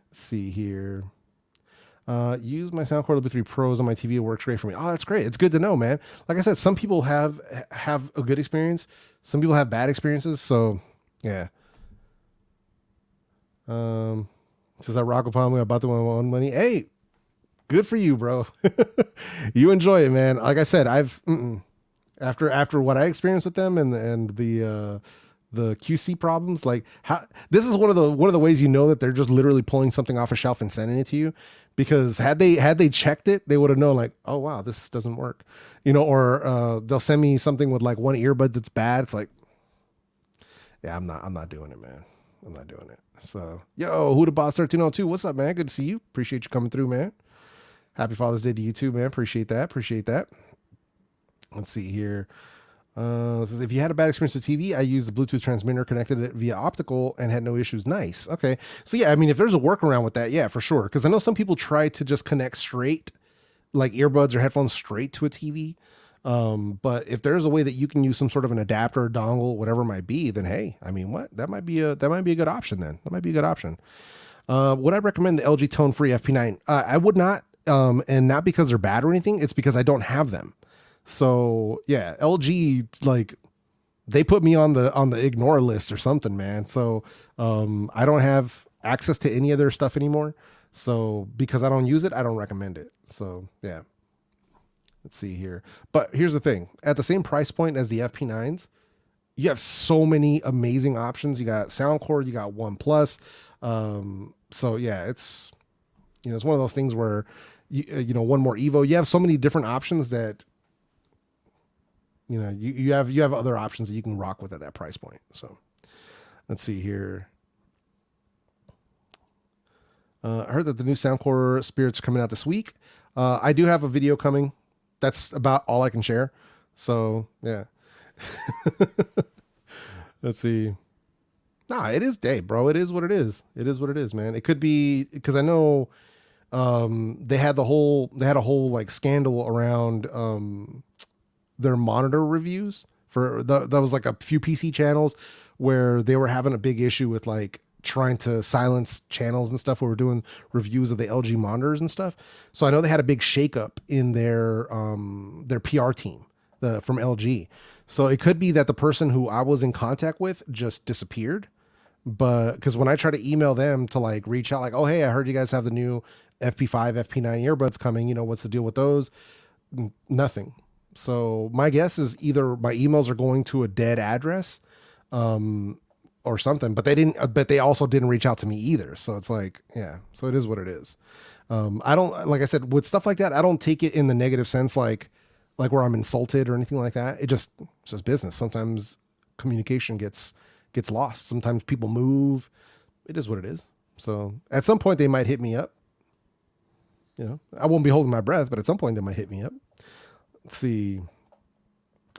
S1: Let's see here. Use my Soundcore Life A3i Pros on my TV. It works great for me. Oh, that's great. It's good to know, man. Like I said, some people have a good experience. Some people have bad experiences. So yeah. Says I rock with Palmy about the one money. Hey, good for you, bro. You enjoy it, man. Like I said, after what I experienced with them and the QC problems, like this is one of the ways that they're just literally pulling something off a shelf and sending it to you, because had they checked it, they would have known like, oh wow, this doesn't work, or they'll send me something with like one earbud that's bad. It's like, yeah, I'm not doing it, man. I'm not doing it. So yo, who the boss 1302, what's up, man? Good to see you. Appreciate you coming through, man. Happy Father's Day to you too, man. Appreciate that. Let's see here. Says, if you had a bad experience with TV, I used the Bluetooth transmitter, connected it via optical, and had no issues. Nice. Okay. So yeah, I mean, if there's a workaround with that, yeah, for sure. Because I know some people try to just connect straight, like earbuds or headphones straight to a TV. But if there's a way that you can use some sort of an adapter or dongle, whatever it might be, then hey, I mean, that might be a good option then. That might be a good option. Would I recommend the LG Tone Free FP9? I would not, and not because they're bad or anything. It's because I don't have them. So yeah, LG, like, they put me on the ignore list or something, man. So I don't have access to any of their stuff anymore. So because I don't use it, I don't recommend it. So yeah. Let's see here. But here's the thing. At the same price point as the FP9s, you have so many amazing options. You got Soundcore, you got OnePlus. So yeah, it's, it's one of those things where one more Evo. You have so many different options that you have other options that you can rock with at that price point. So let's see here. I heard that the new Soundcore Spirits are coming out this week. I do have a video coming. That's about all I can share. So yeah. Let's see. Nah, it is day, bro. It is what it is. It is what it is, man. It could be because I know they had a whole like scandal around their monitor reviews for that was like a few PC channels where they were having a big issue with like trying to silence channels and stuff who were doing reviews of the LG monitors and stuff. So I know they had a big shakeup in their PR team from LG. So it could be that the person who I was in contact with just disappeared. But because when I try to email them to like reach out, like, oh, hey, I heard you guys have the new FP5, FP9 earbuds coming. What's the deal with those? Nothing. So my guess is either my emails are going to a dead address, or something, but they also didn't reach out to me either. So it's like, yeah, so it is what it is. I don't, like I said, with stuff like that, I don't take it in the negative sense, like where I'm insulted or anything like that. It's just business. Sometimes communication gets lost. Sometimes people move. It is what it is. So at some point they might hit me up. I won't be holding my breath, but at some point they might hit me up. Let's see.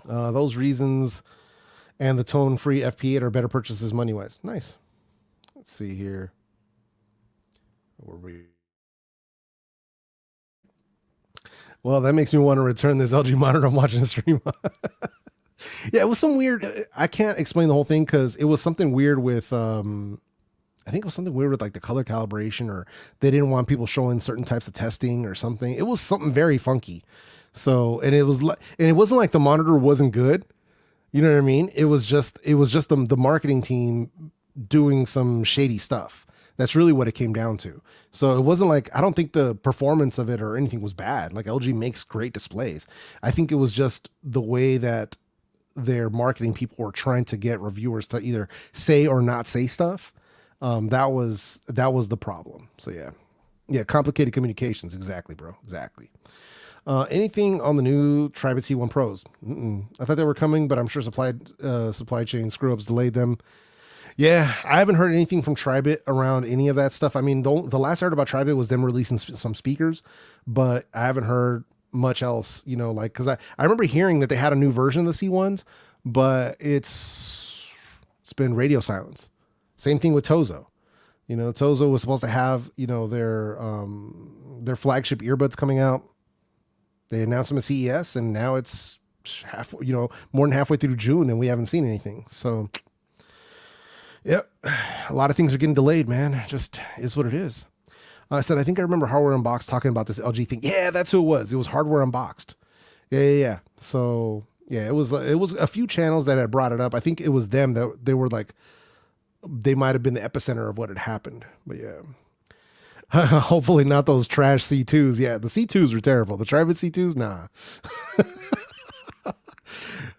S1: Those reasons and the Tone Free FP8 are better purchases money wise. Nice. Let's see here. Well, that makes me want to return this LG monitor I'm watching the stream. Yeah, it was some weird. I can't explain the whole thing because it was something weird with. I think it was something weird with like the color calibration, or they didn't want people showing certain types of testing or something. It was something very funky. So, and it wasn't like the monitor wasn't good. You know what I mean? It was just the marketing team doing some shady stuff. That's really what it came down to. So it wasn't like, I don't think the performance of it or anything was bad. Like LG makes great displays. I think it was just the way that their marketing people were trying to get reviewers to either say or not say stuff. That was the problem. So yeah, complicated communications. Exactly, bro. Exactly. Anything on the new Tribit C1 Pros? I thought they were coming, but I'm sure supply chain screw ups delayed them. Yeah, I haven't heard anything from Tribit around any of that stuff. I mean, the last I heard about Tribit was them releasing some speakers, but I haven't heard much else, like, because I remember hearing that they had a new version of the C1s, but it's been radio silence. Same thing with Tozo. Tozo was supposed to have, their flagship earbuds coming out. They announced them at CES, and now it's more than halfway through June, and we haven't seen anything. So, yep, a lot of things are getting delayed, man. It just is what it is. I said, I think I remember Hardware Unboxed talking about this LG thing. Yeah, that's who it was. It was Hardware Unboxed. Yeah. So, yeah, it was a few channels that had brought it up. I think it was them that they were like, they might have been the epicenter of what had happened. But yeah. Hopefully not those trash C2s. Yeah, the C2s were terrible. The Tribit C2s, nah.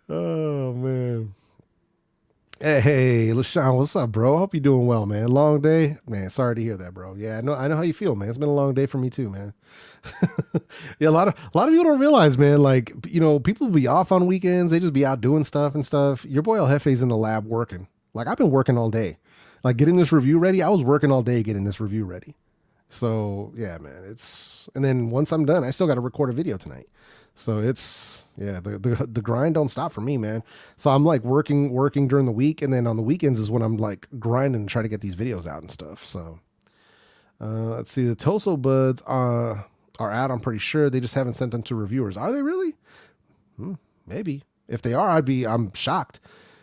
S1: Oh, man. Hey, LaShawn, what's up, bro? Hope you're doing well, man. Long day? Man, sorry to hear that, bro. Yeah, I know how you feel, man. It's been a long day for me too, man. Yeah, a lot of people don't realize, man, like, people be off on weekends. They just be out doing stuff and stuff. Your boy El Jefe's in the lab working. Like, I've been working all day. Like, getting this review ready, I was working all day getting this review ready. So yeah, man, and then once I'm done, I still got to record a video tonight. So the grind don't stop for me, man. So I'm like working during the week. And then on the weekends is when I'm like grinding and try to get these videos out and stuff. So, let's see, the ComfoBuds are out. I'm pretty sure they just haven't sent them to reviewers. Are they really? Maybe if they are, I'm shocked.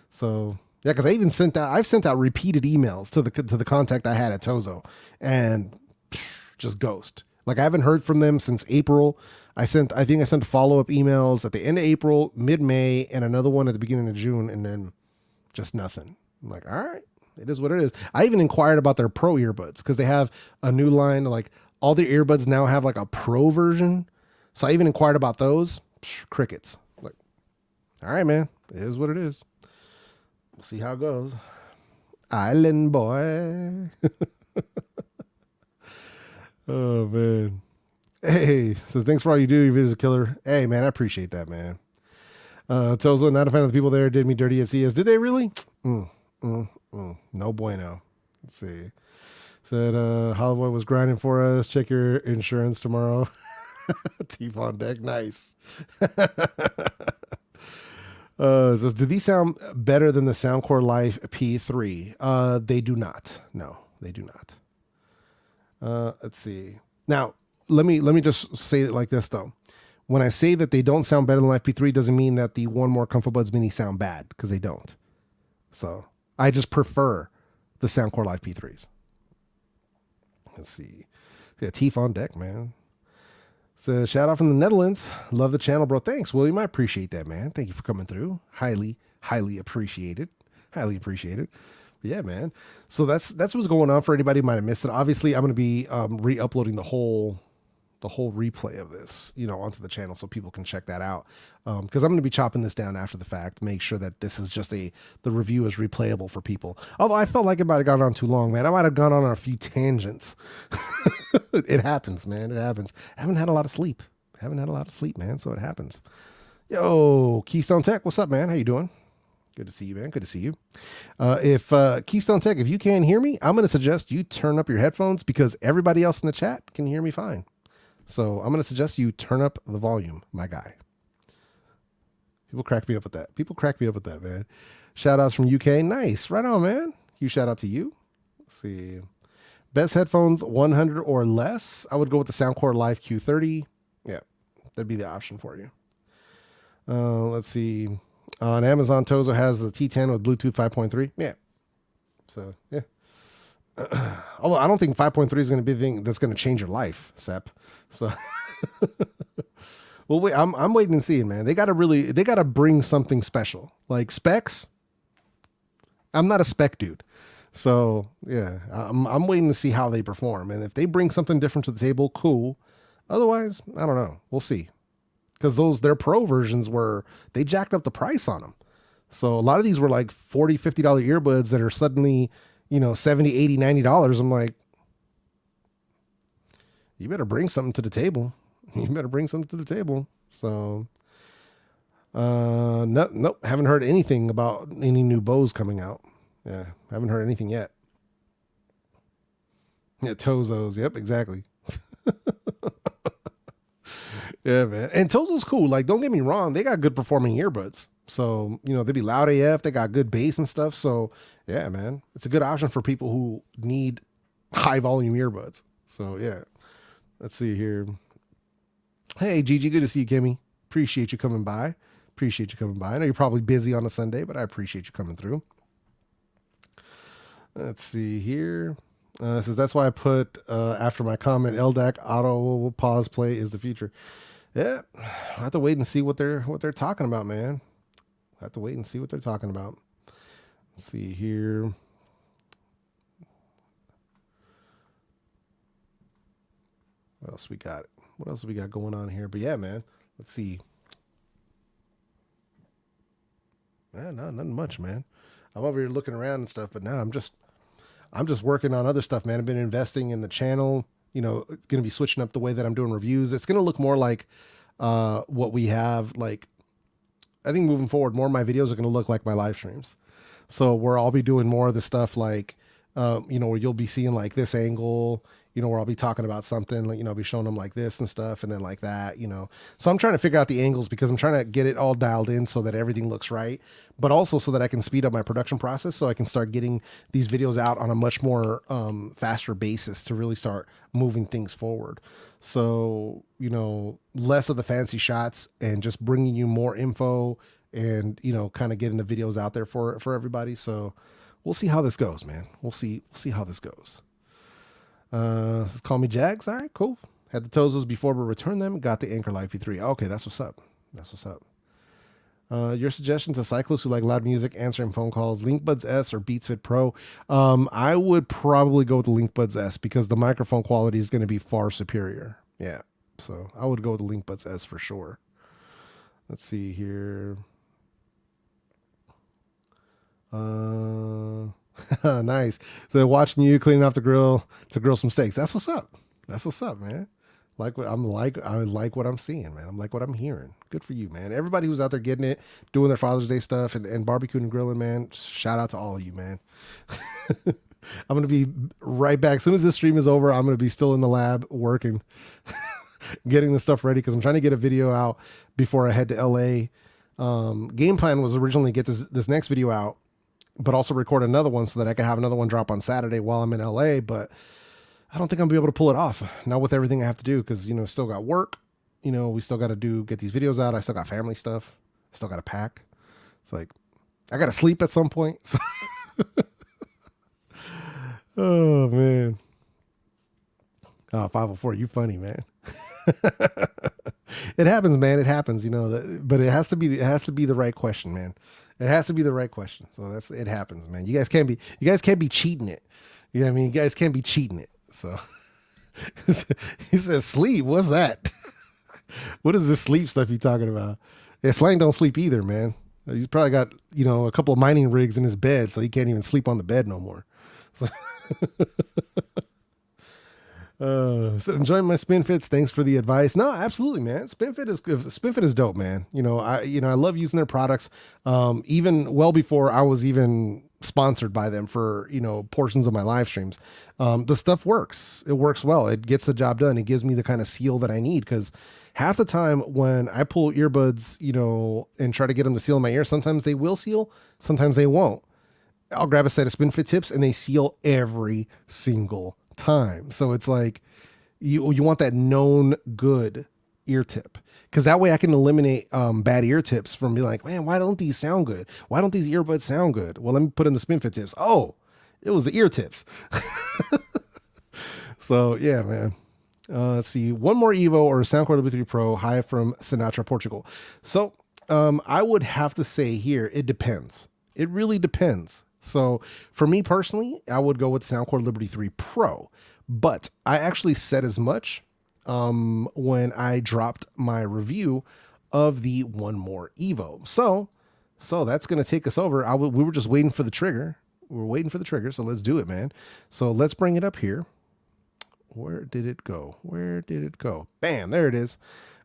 S1: So Yeah, because I've sent out repeated emails to the contact I had at Tozo, and just ghost. Like, I haven't heard from them since April. I think I sent follow-up emails at the end of April, mid-May, and another one at the beginning of June, and then just nothing. I'm like, all right, it is what it is. I even inquired about their Pro earbuds because they have a new line. Like, all the earbuds now have like a Pro version. So I even inquired about those. Crickets. Like, all right, man, it is what it is. We'll see how it goes. Island boy. Oh, man. Hey, so thanks for all you do. Your videos are killer. Hey, man, I appreciate that, man. Tozo, not a fan of the people there. Did me dirty at CS. Did they really? No bueno. Let's see. Said Hollywood was grinding for us. Check your insurance tomorrow. Teeth on deck. Nice. Says, do these sound better than the Soundcore Life P3? They do not. No, they do not. Let's see. Now, let me just say it like this, though. When I say that they don't sound better than Life P3, doesn't mean that the 1More ComfoBuds Mini sound bad, because they don't. So I just prefer the Soundcore Life P3s. Let's see. Yeah, teeth on deck, man. So shout out from the Netherlands. Love the channel, bro. Thanks, William. I appreciate that, man. Thank you for coming through. Highly, highly appreciated. Highly appreciated. But yeah, man. So that's what's going on for anybody who might have missed it. Obviously, I'm going to be re-uploading the whole replay of this, onto the channel so people can check that out. Because I'm going to be chopping this down after the fact, make sure that this is just the review is replayable for people. Although I felt like it might have gone on too long, man. I might have gone on a few tangents. It happens, man. It happens. I haven't had a lot of sleep. Man. So it happens. Yo, Keystone Tech, what's up, man? How you doing? Good to see you, man. Good to see you. If Keystone Tech, if you can't hear me, I'm going to suggest you turn up your headphones because everybody else in the chat can hear me fine. So I'm going to suggest you turn up the volume, my guy. People crack me up with that. Man. Shout outs from UK. Nice. Right on, man. Huge shout out to you. Let's see. Best headphones, 100 or less. I would go with the Soundcore Life Q30. Yeah, that'd be the option for you. Let's see. On Amazon, Tozo has the T10 with Bluetooth 5.3. Yeah. So, yeah. Although I don't think 5.3 is going to be the thing that's going to change your life, Sep. So, well, wait, I'm waiting and seeing, man. They got to bring something special. Like specs. I'm not a spec dude. So yeah, I'm waiting to see how they perform. And if they bring something different to the table, cool. Otherwise, I don't know. We'll see. Because their Pro versions they jacked up the price on them. So a lot of these were like $40, $50 earbuds that are suddenly, $70, $80, $90. I'm like, you better bring something to the table. So, nope. Haven't heard anything about any new Bose coming out. Yeah. Haven't heard anything yet. Yeah. Tozos. Yep. Exactly. Yeah, man. And Tozo's cool. Like, don't get me wrong. They got good performing earbuds. So, they be loud AF. They got good bass and stuff. So yeah, man, it's a good option for people who need high volume earbuds. So yeah, let's see here. Hey, Gigi, good to see you, Kimmy. Appreciate you coming by. I know you're probably busy on a Sunday, but I appreciate you coming through. Let's see here. Says that's why I put after my comment, LDAC auto pause play is the future. Yeah, I have to wait and see what they're talking about, man. Let's see here. What else we got? What else have we got going on here? But yeah, man, let's see. Nothing much, man. I'm over here looking around and stuff, but now I'm just working on other stuff, man. I've been investing in the channel, going to be switching up the way that I'm doing reviews. It's going to look more like what we have. Like, I think moving forward, more of my videos are going to look like my live streams. So where I'll be doing more of the stuff like, where you'll be seeing like this angle, where I'll be talking about something, like, I'll be showing them like this and stuff, and then like that, So I'm trying to figure out the angles because I'm trying to get it all dialed in so that everything looks right, but also so that I can speed up my production process so I can start getting these videos out on a much more faster basis to really start moving things forward. So, less of the fancy shots and just bringing you more info and, you know, kind of getting the videos out there for everybody. So we'll see how this goes, man. We'll see how this goes. This is Call Me Jags. All right, cool. Had the Tozos before, but returned them. Got the Anchor Life A3i. Okay, that's what's up. That's what's up. Your suggestions to cyclists who like loud music, answering phone calls, LinkBuds S or Beats Fit Pro. I would probably go with the LinkBuds S because the microphone quality is going to be far superior. Yeah, so I would go with the LinkBuds S for sure. Let's see here. Nice. So watching you cleaning off the grill to grill some steaks. That's what's up. That's what's up, man. I like what I'm seeing, man. I'm like what I'm hearing. Good for you, man. Everybody who's out there getting it, doing their Father's Day stuff and barbecuing and grilling, man. Shout out to all of you, man. I'm going to be right back. As soon as this stream is over, I'm going to be still in the lab working, getting the stuff ready because I'm trying to get a video out before I head to LA. Game plan was originally get this next video out, but also record another one so that I could have another one drop on Saturday while I'm in LA. But I don't think I'm gonna be able to pull it off now with everything I have to do because, you know, still got work. You know, we still got to get these videos out. I still got family stuff. Still got to pack. It's like I got to sleep at some point. So oh man. Oh, 504, you funny, man. It happens, man. It happens, you know, but it has to be the right question, man. It has to be the right question. So it happens, man. You guys can't be cheating it. You know what I mean? You guys can't be cheating it. So he says sleep. What's that? What is this sleep stuff you talking about? Yeah, Slang don't sleep either, man. He's probably got, you know, a couple of mining rigs in his bed, so he can't even sleep on the bed no more. So so enjoying my spin fits. Thanks for the advice. No, absolutely, man. Spin fit is dope, man. I love using their products. Even well before I was even sponsored by them for, portions of my live streams. The stuff works. It works well. It gets the job done. It gives me the kind of seal that I need. Cause half the time when I pull earbuds, and try to get them to seal in my ear, sometimes they will seal, sometimes they won't. I'll grab a set of spin fit tips and they seal every single time. So it's like you want that known good ear tip, because that way I can eliminate bad ear tips from being like, man, why don't these sound good? Why don't these earbuds sound good? Well, let me put in the spin fit tips. Oh, it was the ear tips. So yeah, man. Let's see, 1More Evo or Soundcore Life A3i Pro, hi from Sinatra, Portugal. So I would have to say here, it depends. It really depends. So for me personally, I would go with Soundcore Life A3i Pro, but I actually said as much when I dropped my review of the 1More Evo. So that's going to take us over. We were just waiting for the trigger. We're waiting for the trigger. So let's do it, man. So let's bring it up here. Where did it go? Bam, there it is.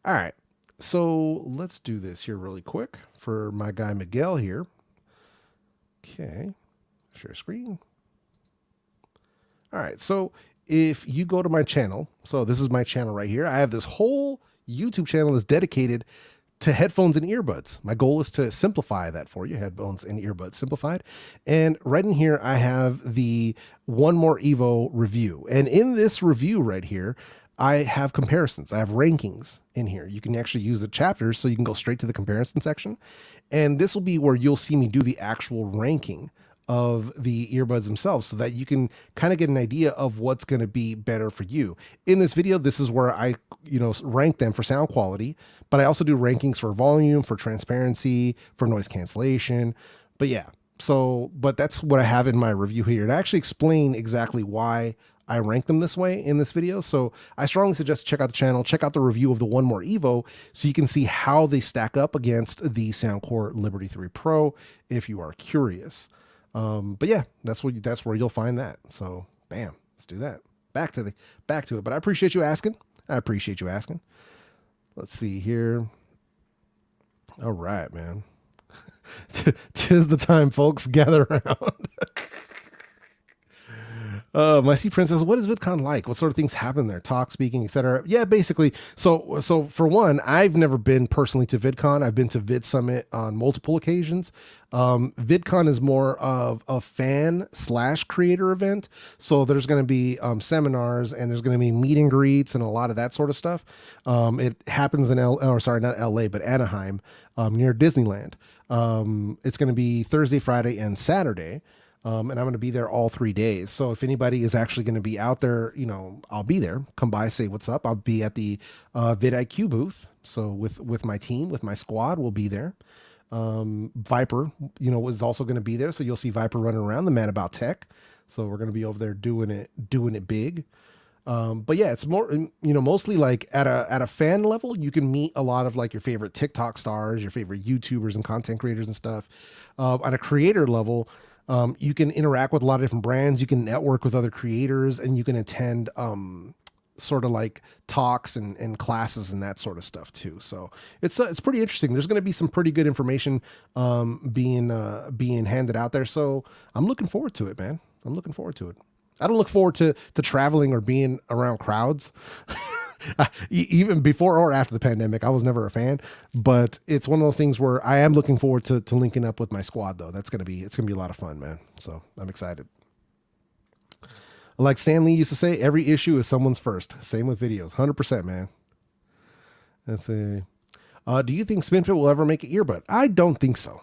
S1: All right. So let's do this here really quick for my guy Miguel here. Okay. Share screen. All right. So if you go to my channel, so this is my channel right here. I have this whole YouTube channel that's dedicated to headphones and earbuds. My goal is to simplify that for you, headphones and earbuds simplified. And right in here, I have the 1More Evo review. And in this review right here, I have comparisons. I have rankings in here. You can actually use the chapters so you can go straight to the comparison section. And this will be where you'll see me do the actual ranking of the earbuds themselves so that you can kind of get an idea of what's going to be better for you. In this video, this is where I, rank them for sound quality, but I also do rankings for volume, for transparency, for noise cancellation. But yeah, but that's what I have in my review here. And I actually explain exactly why I rank them this way in this video. So I strongly suggest check out the channel, check out the review of the 1More Evo so you can see how they stack up against the Soundcore Life A3i Pro if you are curious. But yeah, that's where you'll find that. So bam, let's do that. Back to it. But I appreciate you asking. Let's see here. All right, man. Tis the time, folks. Gather around. My Sea Princess, what is VidCon like? What sort of things happen there? Talk, speaking, etc. Yeah, basically. So for one, I've never been personally to VidCon. I've been to Vid Summit on multiple occasions. VidCon is more of a fan/creator event. So there's going to be seminars and there's going to be meet and greets and a lot of that sort of stuff. It happens in not LA, but Anaheim, near Disneyland. It's going to be Thursday, Friday, and Saturday. And I'm going to be there all 3 days. So if anybody is actually going to be out there, I'll be there. Come by, say what's up. I'll be at the vidIQ booth. So with my team, with my squad, we'll be there. Viper, is also going to be there. So you'll see Viper running around, the man about tech. So we're going to be over there doing it big. But yeah, it's more, mostly like at a fan level, you can meet a lot of like your favorite TikTok stars, your favorite YouTubers and content creators and stuff. At a creator level, you can interact with a lot of different brands. You can network with other creators, and you can attend sort of like talks and classes and that sort of stuff too. So it's pretty interesting. There's going to be some pretty good information being handed out there. So I'm looking forward to it, man. I'm looking forward to it. I don't look forward to traveling or being around crowds. Even before or after the pandemic, I was never a fan, but it's one of those things where I am looking forward to linking up with my squad though. It's going to be a lot of fun, man. So I'm excited. Like Stan Lee used to say, every issue is someone's first. Same with videos. 100%, man. Let's see. Do you think SpinFit will ever make an earbud? I don't think so.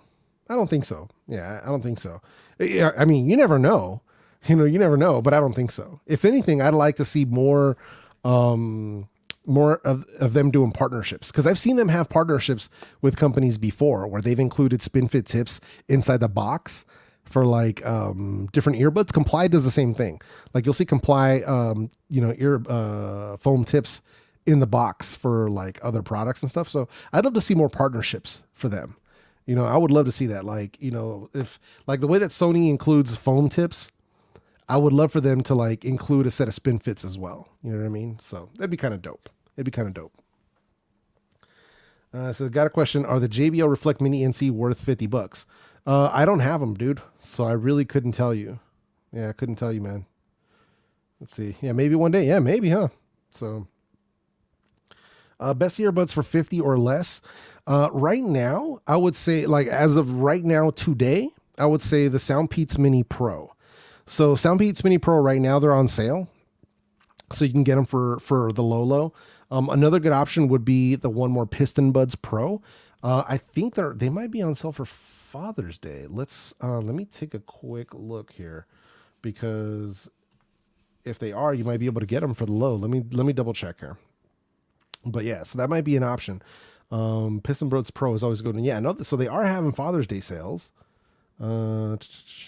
S1: Yeah, I don't think so. I mean, you never know. You never know, but I don't think so. If anything, I'd like to see more of them doing partnerships, because I've seen them have partnerships with companies before where they've included SpinFit tips inside the box for like different earbuds. Comply does the same thing. Like you'll see Comply, ear foam tips in the box for like other products and stuff. So I'd love to see more partnerships for them. I would love to see that. Like, if like the way that Sony includes foam tips, I would love for them to like include a set of SpinFits as well. You know what I mean? So that'd be kind of dope. So got a question. Are the JBL Reflect Mini NC worth $50? I don't have them, dude. So I really couldn't tell you. Yeah, I couldn't tell you, man. Let's see. Yeah, maybe one day. Yeah, maybe, huh? So best earbuds for 50 or less. Right now, I would say, like as of right now today, I would say the Soundpeats Mini Pro. So Soundpeats Mini Pro right now, they're on sale. So you can get them for the low. Another good option would be the 1More ComfoBuds Pro. I think they might be on sale for Father's Day. Let me take a quick look here, because if they are, you might be able to get them for the low. Let me double check here. But yeah, so that might be an option. ComfoBuds Pro is always good. Yeah, no, so they are having Father's Day sales. Now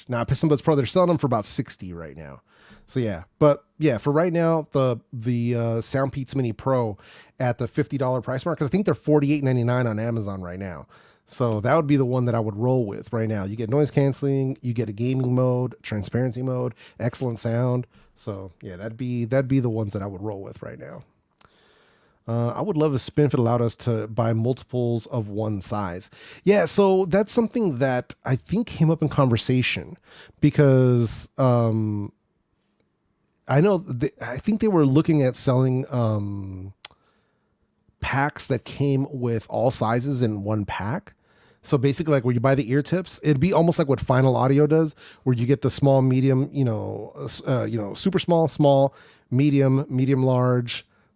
S1: ComfoBuds Pro, they're selling them for about 60 right now. So yeah, but yeah, for right now, the Soundpeats Mini Pro at the $50 price mark, because I think they're $48.99 on Amazon right now. So that would be the one that I would roll with right now. You get noise canceling, you get a gaming mode, transparency mode, excellent sound. So yeah, that'd be the ones that I would roll with right now. I would love if SpinFit allowed us to buy multiples of one size. Yeah, so that's something that I think came up in conversation, because I think they were looking at selling packs that came with all sizes in one pack. So basically, like where you buy the ear tips, it'd be almost like what Final Audio does, where you get the small, medium, super small, medium,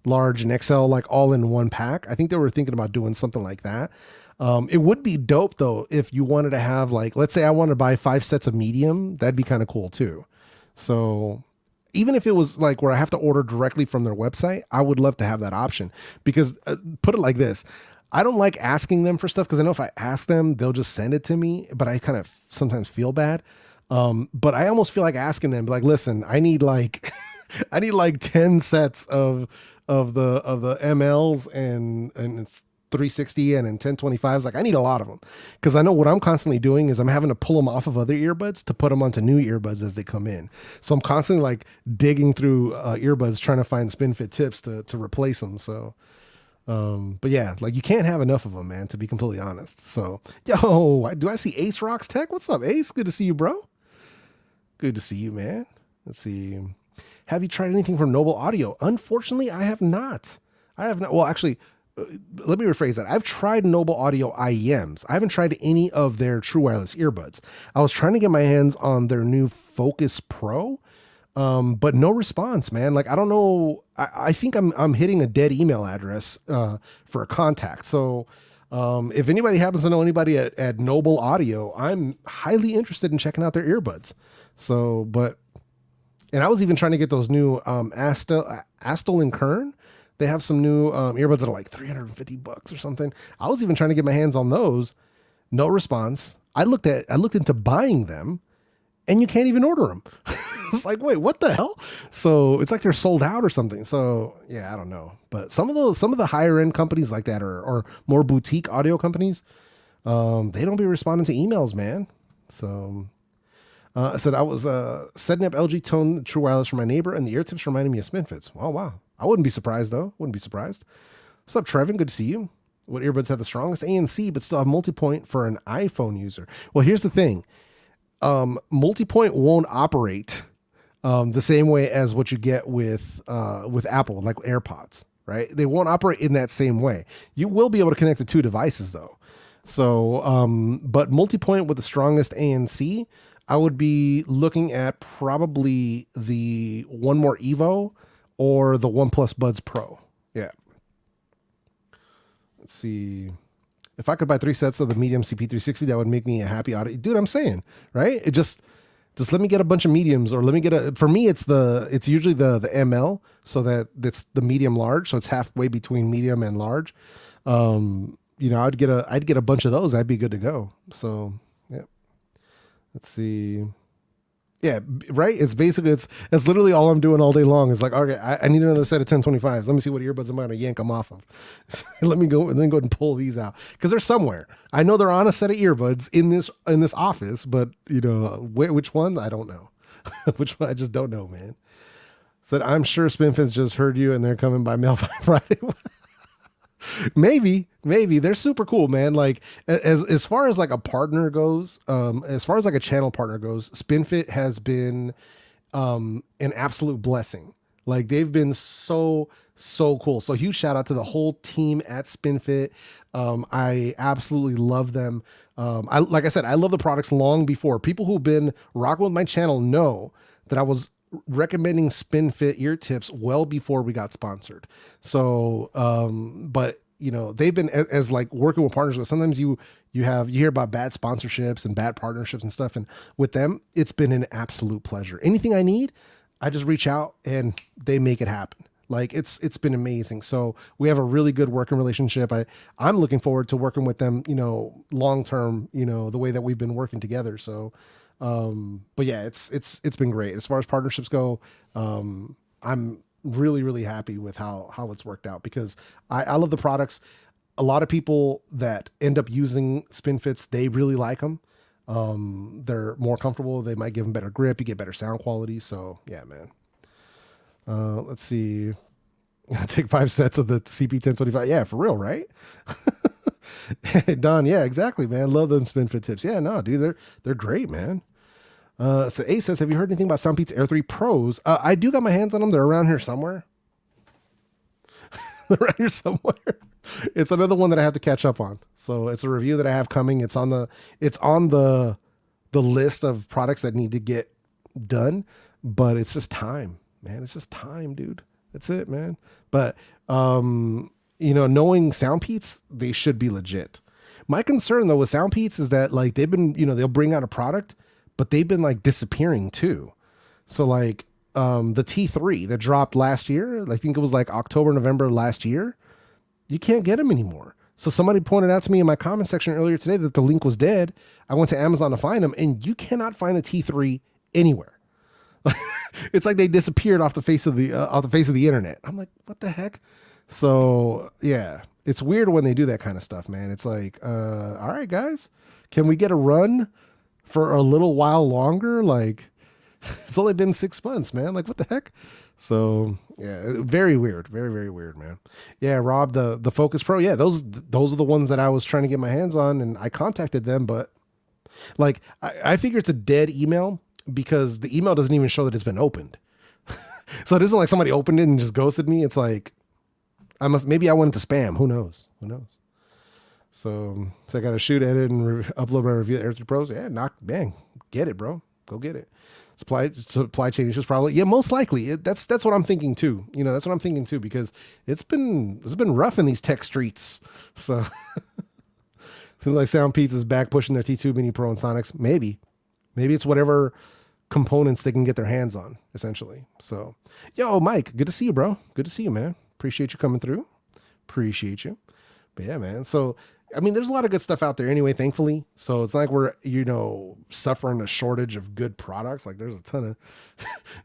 S1: large, and XL, like all in one pack. I think they were thinking about doing something like that. It would be dope though if you wanted to have, like, let's say I wanted to buy 5 sets of medium, that'd be kind of cool too. So even if it was like where I have to order directly from their website, I would love to have that option, because put it like this. I don't like asking them for stuff, because I know if I ask them, they'll just send it to me, but I kind of sometimes feel bad. But I almost feel like asking them, like, listen, I need like 10 sets of the MLs and it's 360 and 1025s. Like, I need a lot of them, because I know what I'm constantly doing is I'm having to pull them off of other earbuds to put them onto new earbuds as they come in. So I'm constantly like digging through earbuds trying to find SpinFit tips to replace them. So but yeah, like you can't have enough of them, man, to be completely honest. So do I see Ace Rocks Tech? What's up, Ace? Good to see you, bro. Good to see you, man. Let's see. Have you tried anything from Noble Audio? Unfortunately, I have not. Well, actually, let me rephrase that. I've tried Noble Audio IEMs. I haven't tried any of their true wireless earbuds. I was trying to get my hands on their new Focus Pro, but no response, man. Like, I don't know. I think I'm hitting a dead email address for a contact. So If anybody happens to know anybody at Noble Audio, I'm highly interested in checking out their earbuds. So, and I was even trying to get those new Astel and Kern. They have some new earbuds that are like $350 or something. I was even trying to get my hands on those. No response. I looked into buying them, and you can't even order them. It's like, wait, what the hell? So it's like they're sold out or something. So yeah, I don't know. But some of the higher end companies like that, or more boutique audio companies, they don't be responding to emails, man. So I said I was setting up LG Tone True Wireless for my neighbor, and the ear tips reminded me of Spinfits. Oh wow, I wouldn't be surprised though. Wouldn't be surprised. What's up, Trevin? Good to see you. What earbuds have the strongest ANC but still have multi-point for an iPhone user? Well, here's the thing. Multi-point won't operate the same way as what you get with Apple, like AirPods, right? They won't operate in that same way. You will be able to connect the two devices though. So, but multi-point with the strongest ANC, I would be looking at probably the 1More Evo or the OnePlus Buds Pro. Yeah. Let's see. If I could buy 3 sets of the medium CP360, that would make me a happy audio. Dude, I'm saying, right? It just let me get a bunch of mediums, or let me get for me, it's usually the ML, so that it's the medium large. So it's halfway between medium and large. I'd get a bunch of those. I'd be good to go. So yeah. Let's see. Yeah, right. It's basically, it's literally all I'm doing all day long. It's like, okay, I need another set of 1025s. Let me see what earbuds I'm going to yank them off of. Let me go and then pull these out, because they're somewhere. I know they're on a set of earbuds in this office, but which one, I don't know. Which one, I just don't know, man. Said, I'm sure Spinfins just heard you and they're coming by mail Friday. Maybe they're super cool, man. Like as far as like a partner goes, as far as like a channel partner goes, Spinfit has been an absolute blessing. Like they've been so cool. So huge shout out to the whole team at Spinfit. I absolutely love them. Like I said, I love the products long before. People who've been rocking with my channel know that I was recommending Spinfit ear tips well before we got sponsored. So, but they've been as like working with partners. Sometimes you hear about bad sponsorships and bad partnerships and stuff. And with them, it's been an absolute pleasure. Anything I need, I just reach out and they make it happen. Like it's been amazing. So we have a really good working relationship. I'm looking forward to working with them, long-term, the way that we've been working together. So, but yeah, it's been great. As far as partnerships go, I'm really, really happy with how it's worked out, because I love the products. A lot of people that end up using Spinfits, they really like them. They're more comfortable. They might give them better grip. You get better sound quality. So yeah, man. Let's see. Take 5 sets of the CP1025. Yeah, for real, right? Don, yeah, exactly, man. Love them Spinfit tips. Yeah, no, dude, they're great, man. So Ace says, have you heard anything about Soundpeats Air 3 Pros? I do got my hands on them. They're around here somewhere. They're around here somewhere. It's another one that I have to catch up on. So it's a review that I have coming. It's on the list of products that need to get done, but it's just time, man. It's just time, dude. That's it, man. But, knowing Soundpeats, they should be legit. My concern though with Soundpeats is that like they've been, they'll bring out a product, but they've been like disappearing too. So like the T3 that dropped last year, I think it was like October, November last year, you can't get them anymore. So somebody pointed out to me in my comment section earlier today that the link was dead. I went to Amazon to find them, and you cannot find the T3 anywhere. It's like they disappeared off the face of the internet. I'm like, what the heck? So yeah, it's weird when they do that kind of stuff, man. It's like, all right, guys, can we get a run for a little while longer? Like, it's only been 6 months, man. Like, what the heck? So yeah, very weird, very, very weird, man. Yeah, Rob, the Focus Pro. Yeah, those are the ones that I was trying to get my hands on, and I contacted them, but like, I figure it's a dead email because the email doesn't even show that it's been opened. So it isn't like somebody opened it and just ghosted me. It's like, maybe I went into spam. Who knows? So I got to shoot, edit, and upload my review at Air 3 Pros. Yeah, bang, get it, bro. Go get it. Supply chain issues probably. Yeah, most likely. That's what I'm thinking too. That's what I'm thinking too, because it's been rough in these tech streets. So Seems like Soundpeats is back pushing their T2 Mini Pro and Sonics. Maybe it's whatever components they can get their hands on, essentially. So, yo, Mike, good to see you, bro. Good to see you, man. Appreciate you coming through. Appreciate you. But yeah, man. So, I mean, there's a lot of good stuff out there anyway, thankfully. So it's not like we're, suffering a shortage of good products. Like there's a ton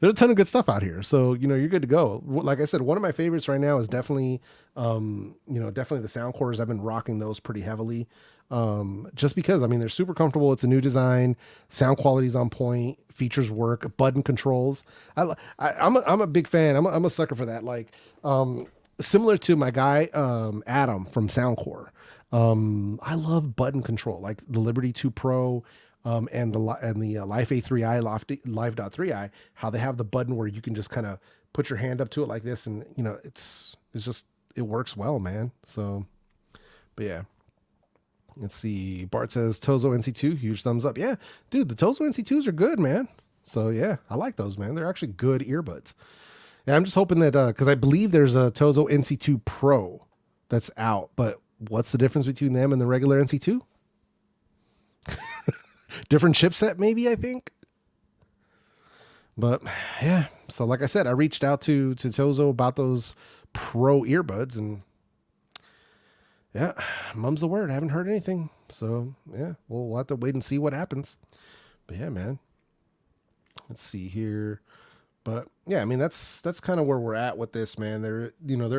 S1: of good stuff out here. So, you're good to go. Like I said, one of my favorites right now is definitely, definitely the Soundcores. I've been rocking those pretty heavily. Just because, I mean, they're super comfortable. It's a new design. Sound quality's on point. Features work. Button controls. I'm a big fan. I'm a sucker for that. Like, similar to my guy, Adam from Soundcore. I love button control, like the Liberty 2 Pro, and the Life A3i, Live.3i, how they have the button where you can just kind of put your hand up to it like this. And, it works well, man. So, but yeah. Let's see. Bart says Tozo NC2, huge thumbs up. Yeah, dude, the Tozo NC2s are good, man. So yeah, I like those, man. They're actually good earbuds. Yeah, I'm just hoping that, cause I believe there's a Tozo NC2 Pro that's out, but what's the difference between them and the regular NC2? Different chipset, maybe, I think. But yeah, so like I said, I reached out to Tozo about those Pro earbuds, and yeah, mum's the word. I haven't heard anything. So yeah, we'll have to wait and see what happens. But yeah, man. Let's see here. But yeah, I mean, that's kind of where we're at with this, man. There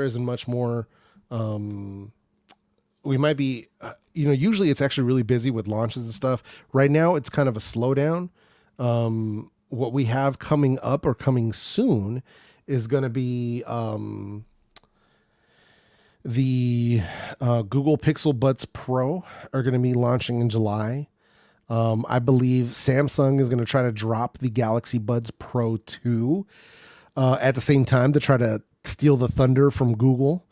S1: isn't much more. We might be, usually it's actually really busy with launches and stuff. Right now, it's kind of a slowdown. What we have coming up or coming soon is going to be the Google Pixel Buds Pro are going to be launching in July. I believe Samsung is going to try to drop the Galaxy Buds Pro 2 at the same time to try to steal the thunder from Google.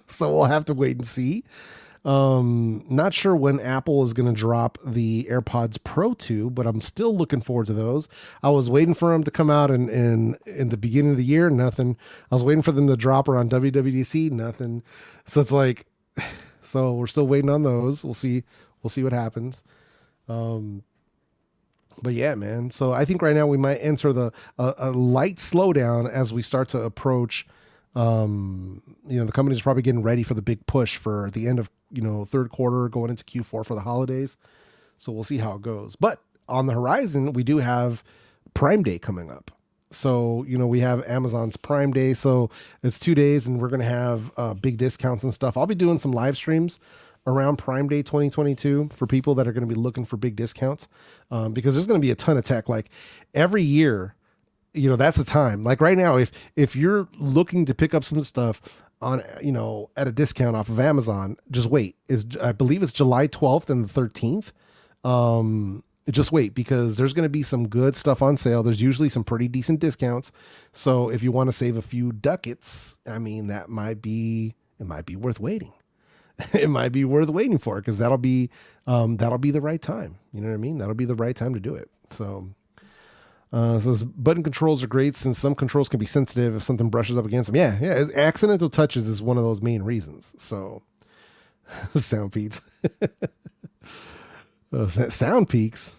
S1: So we'll have to wait and see. Not sure when Apple is going to drop the AirPods Pro 2, but I'm still looking forward to those. I was waiting for them to come out in the beginning of the year. Nothing. I was waiting for them to drop her on WWDC. Nothing. So it's like, so we're still waiting on those. We'll see what happens. But yeah, man. So I think right now we might enter a light slowdown as we start to approach, the company's probably getting ready for the big push for the end of, third quarter going into Q4 for the holidays. So we'll see how it goes. But on the horizon, we do have Prime Day coming up. So, we have Amazon's Prime Day. So it's 2 days and we're going to have big discounts and stuff. I'll be doing some live streams around Prime Day 2022 for people that are going to be looking for big discounts, because there's going to be a ton of tech. Like every year, that's the time. Like right now, if you're looking to pick up some stuff on, at a discount off of Amazon, just wait. I believe it's July 12th and the 13th. Just wait, because there's going to be some good stuff on sale. There's usually some pretty decent discounts. So if you want to save a few ducats, I mean, it might be worth waiting. It might be worth waiting for, because that'll be the right time. You know what I mean? That'll be the right time to do it. So, says button controls are great since some controls can be sensitive if something brushes up against them. Yeah. Accidental touches is one of those main reasons. So, Soundpeats. Sound peaks.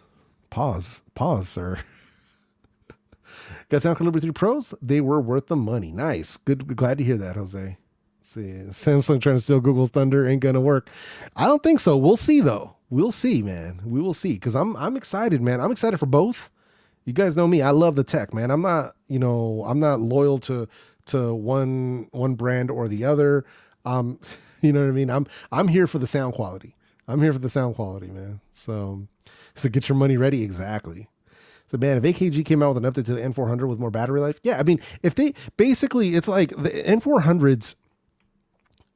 S1: Pause, sir. Got Soundcore Liberty 3 Pros? They were worth the money. Nice. Good. Glad to hear that, Jose. See, Samsung trying to steal Google's thunder ain't gonna work. I don't think so. We'll see though. We'll see, man. We will see. Cause I'm excited, man. I'm excited for both. You guys know me. I love the tech, man. I'm not loyal to one brand or the other. You know what I mean? I'm here for the sound quality. I'm here for the sound quality, man. So get your money ready. Exactly. So man, if AKG came out with an update to the N400 with more battery life, yeah. I mean, if they basically, it's like the N400s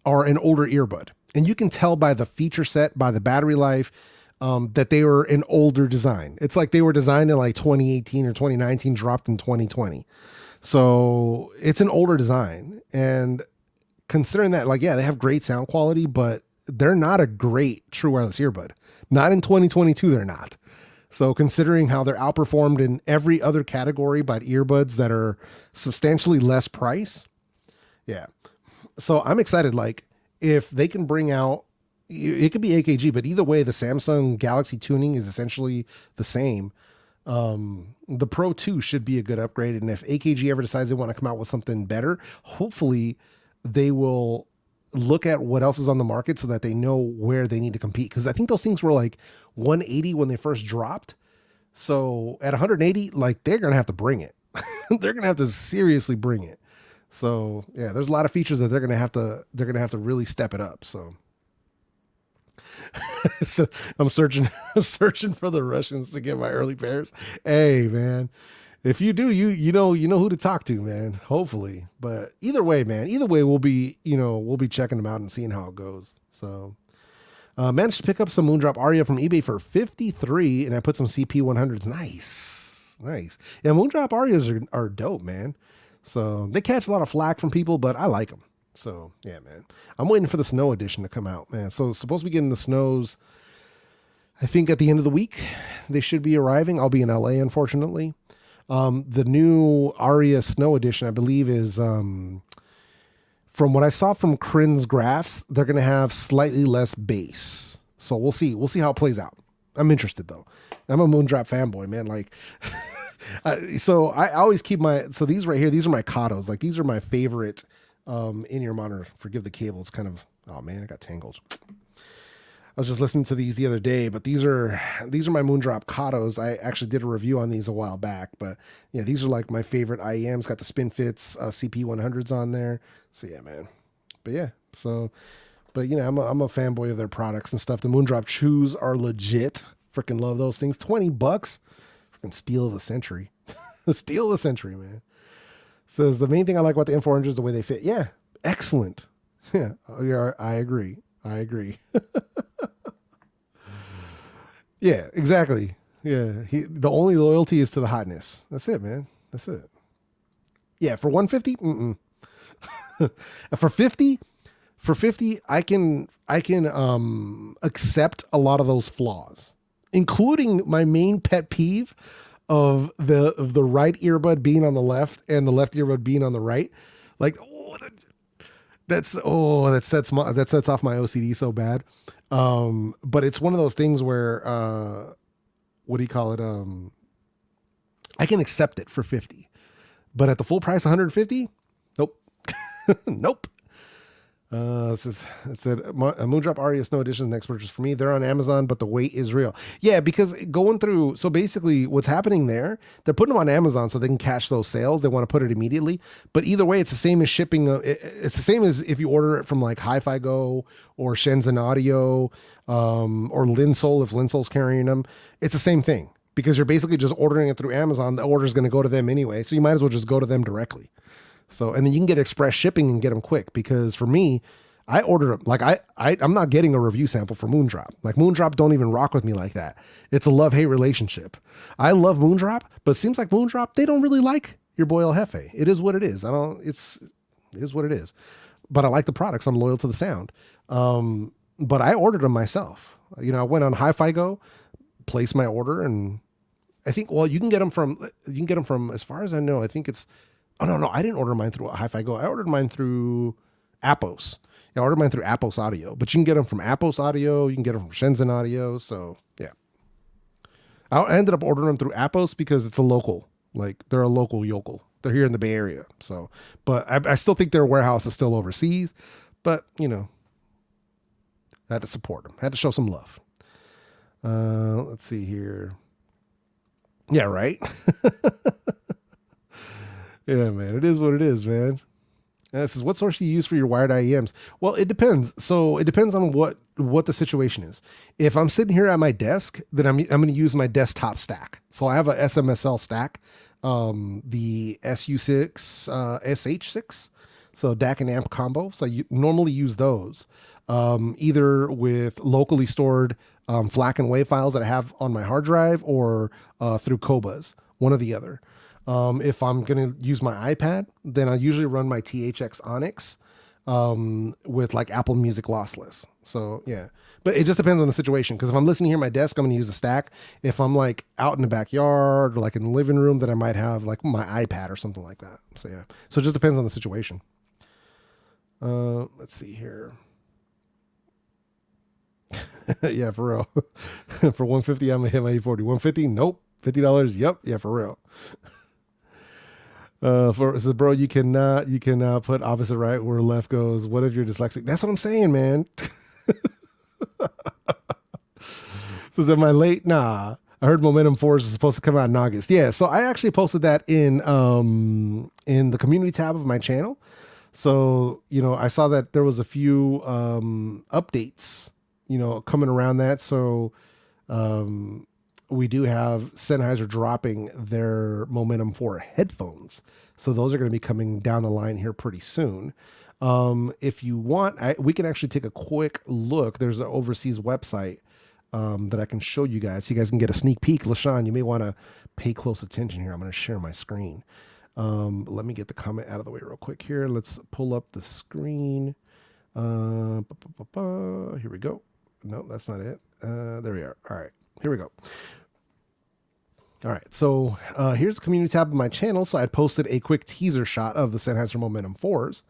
S1: are an older earbud, and you can tell by the feature set, by the battery life, that they were an older design. It's like they were designed in like 2018 or 2019, dropped in 2020. So it's an older design. And considering that, like, yeah, they have great sound quality, but they're not a great true wireless earbud. Not in 2022, they're not. So considering how they're outperformed in every other category by earbuds that are substantially less price. Yeah. So I'm excited. Like if they can bring out it could be AKG, but either way, the Samsung Galaxy tuning is essentially the same. The Pro 2 should be a good upgrade. And if AKG ever decides they want to come out with something better, hopefully they will look at what else is on the market so that they know where they need to compete. Because I think those things were like 180 when they first dropped. So at 180, like they're going to have to bring it. They're going to have to seriously bring it. So yeah, there's a lot of features that they're going to have to really step it up. So, so I'm searching for the Russians to get my early pairs. Hey man, if you do, you know who to talk to, man. Hopefully, but either way, we'll be checking them out and seeing how it goes. So, managed to pick up some Moondrop Aria from eBay for 53, and I put some CP100s. Nice. Yeah, Moondrop Arias are dope, man. So they catch a lot of flack from people, but I like them. So yeah, man. I'm waiting for the snow edition to come out, man. So supposed to be getting the snows, I think at the end of the week. They should be arriving. I'll be in LA, unfortunately. The new Aria Snow Edition, I believe, is from what I saw from Crin's graphs, they're going to have slightly less bass. So we'll see. We'll see how it plays out. I'm interested, though. I'm a Moondrop fanboy, man. Like, so I always keep so these right here, these are my Katos. Like, these are my favorite in-ear monitor. Forgive the cable. It's kind of, oh, man, it got tangled. I was just listening to these the other day, but these are my Moondrop Katos. I actually did a review on these a while back, but yeah, these are like my favorite IEMs. Got the SpinFits CP100s on there. So yeah, man. But yeah, so, but you know, I'm a fanboy of their products and stuff. The Moondrop Chews are legit. Freaking love those things. $20. Freaking steal of the century. Steal of the century, man. Says the main thing I like about the M400 is the way they fit. Yeah, excellent. Yeah, I agree. Yeah, exactly. Yeah, the only loyalty is to the hotness. That's it, man. That's it. Yeah, for 150, for 50, I can accept a lot of those flaws, including my main pet peeve of the right earbud being on the left and the left earbud being on the right. Like, that sets off my OCD so bad. But it's one of those things where, what do you call it? I can accept it for 50, but at the full price, 150, nope. Nope. It said a Moondrop Aria Snow Edition next purchase for me. They're on Amazon, but the wait is real. Yeah, because going through, so basically what's happening there, they're putting them on Amazon so they can catch those sales. They want to put it immediately, but either way, it's the same as shipping. It's the same as if you order it from like HiFi Go or Shenzhen Audio, or Linsol, if Linsol's carrying them. It's the same thing because you're basically just ordering it through Amazon. The order is going to go to them anyway. So you might as well just go to them directly. So, and then you can get express shipping and get them quick, because for me, I ordered them. Like I'm not getting a review sample for Moondrop. Like Moondrop don't even rock with me like that. It's a love-hate relationship. I love Moondrop, but it seems like Moondrop, they don't really like your boy El Jefe. It is what it is. It is what it is, but I like the products. I'm loyal to the sound. But I ordered them myself. You know, I went on HiFi Go, placed my order, and I think, well, you can get them from, as far as I know, I think it's, oh, no, I didn't order mine through HiFi Go. I ordered mine through Apos. Yeah, I ordered mine through Apos Audio, but you can get them from Apos Audio. You can get them from Shenzhen Audio. So yeah, I ended up ordering them through Apos because it's a local, like they're a local yokel. They're here in the Bay Area. So, but I still think their warehouse is still overseas, but you know, I had to support them. I had to show some love. Let's see here. Yeah, right. Yeah, man. It is what it is, man. It says, what source do you use for your wired IEMs? Well, it depends. So it depends on what the situation is. If I'm sitting here at my desk, then I'm going to use my desktop stack. So I have a SMSL stack, the SU6, SH6. So DAC and amp combo. So you normally use those, either with locally stored FLAC and WAV files that I have on my hard drive, or through ComfoBuds, one or the other. If I'm going to use my iPad, then I usually run my THX Onyx with like Apple Music lossless. So yeah, but it just depends on the situation. Because if I'm listening here at my desk, I'm going to use a stack. If I'm like out in the backyard or like in the living room, then I might have like my iPad or something like that. So yeah, so it just depends on the situation. Let's see here. Yeah, for real. For 150, I'm gonna hit my 840. 150, nope. $50, yep, yeah, for real. For so bro, you cannot put opposite right where left goes. What if you're dyslexic? That's what I'm saying, man. So is am I late? Nah. I heard Momentum Force is supposed to come out in August. Yeah, so I actually posted that in the community tab of my channel. So, I saw that there was a few updates, coming around that. So we do have Sennheiser dropping their Momentum 4 headphones. So those are going to be coming down the line here pretty soon. If you want, we can actually take a quick look. There's an overseas website that I can show you guys. So you guys can get a sneak peek. LaShawn, you may want to pay close attention here. I'm going to share my screen. Let me get the comment out of the way real quick here. Let's pull up the screen. Here we go. No, that's not it. There we are. All right, here we go. All right, so here's the community tab of my channel. So I posted a quick teaser shot of the Sennheiser Momentum 4s.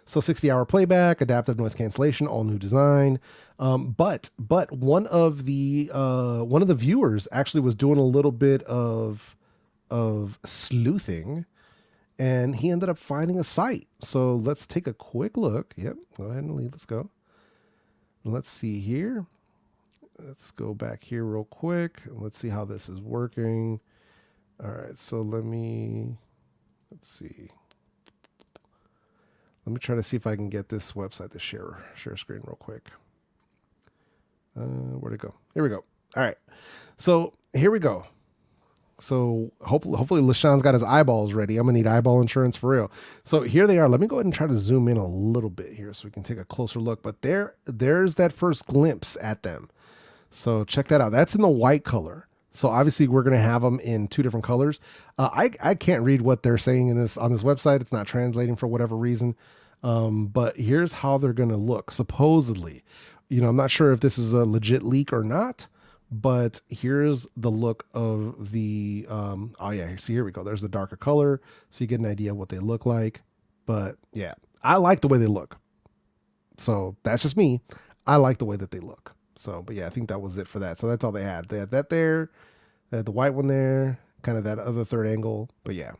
S1: So 60-hour playback, adaptive noise cancellation, all new design. But one of the viewers actually was doing a little bit of sleuthing, and he ended up finding a site. So let's take a quick look. Yep, go ahead and leave. Let's go. Let's see here. Let's go back here real quick. Let's see how this is working. All right, so let's see. Let me try to see if I can get this website to share screen real quick. Where'd it go? Here we go. All right. So here we go. So hopefully LaShawn's got his eyeballs ready. I'm gonna need eyeball insurance for real. So here they are. Let me go ahead and try to zoom in a little bit here so we can take a closer look. But there's that first glimpse at them. So check that out. That's in the white color. So obviously we're going to have them in two different colors. I can't read what they're saying on this website. It's not translating for whatever reason. But here's how they're going to look. Supposedly, I'm not sure if this is a legit leak or not, but here's the look of the, oh yeah, see, here we go. There's the darker color. So you get an idea of what they look like. But yeah, I like the way they look. So that's just me. I like the way that they look. So, but yeah, I think that was it for that. So that's all they had. They had that there, they had the white one there, kind of that other third angle. But yeah,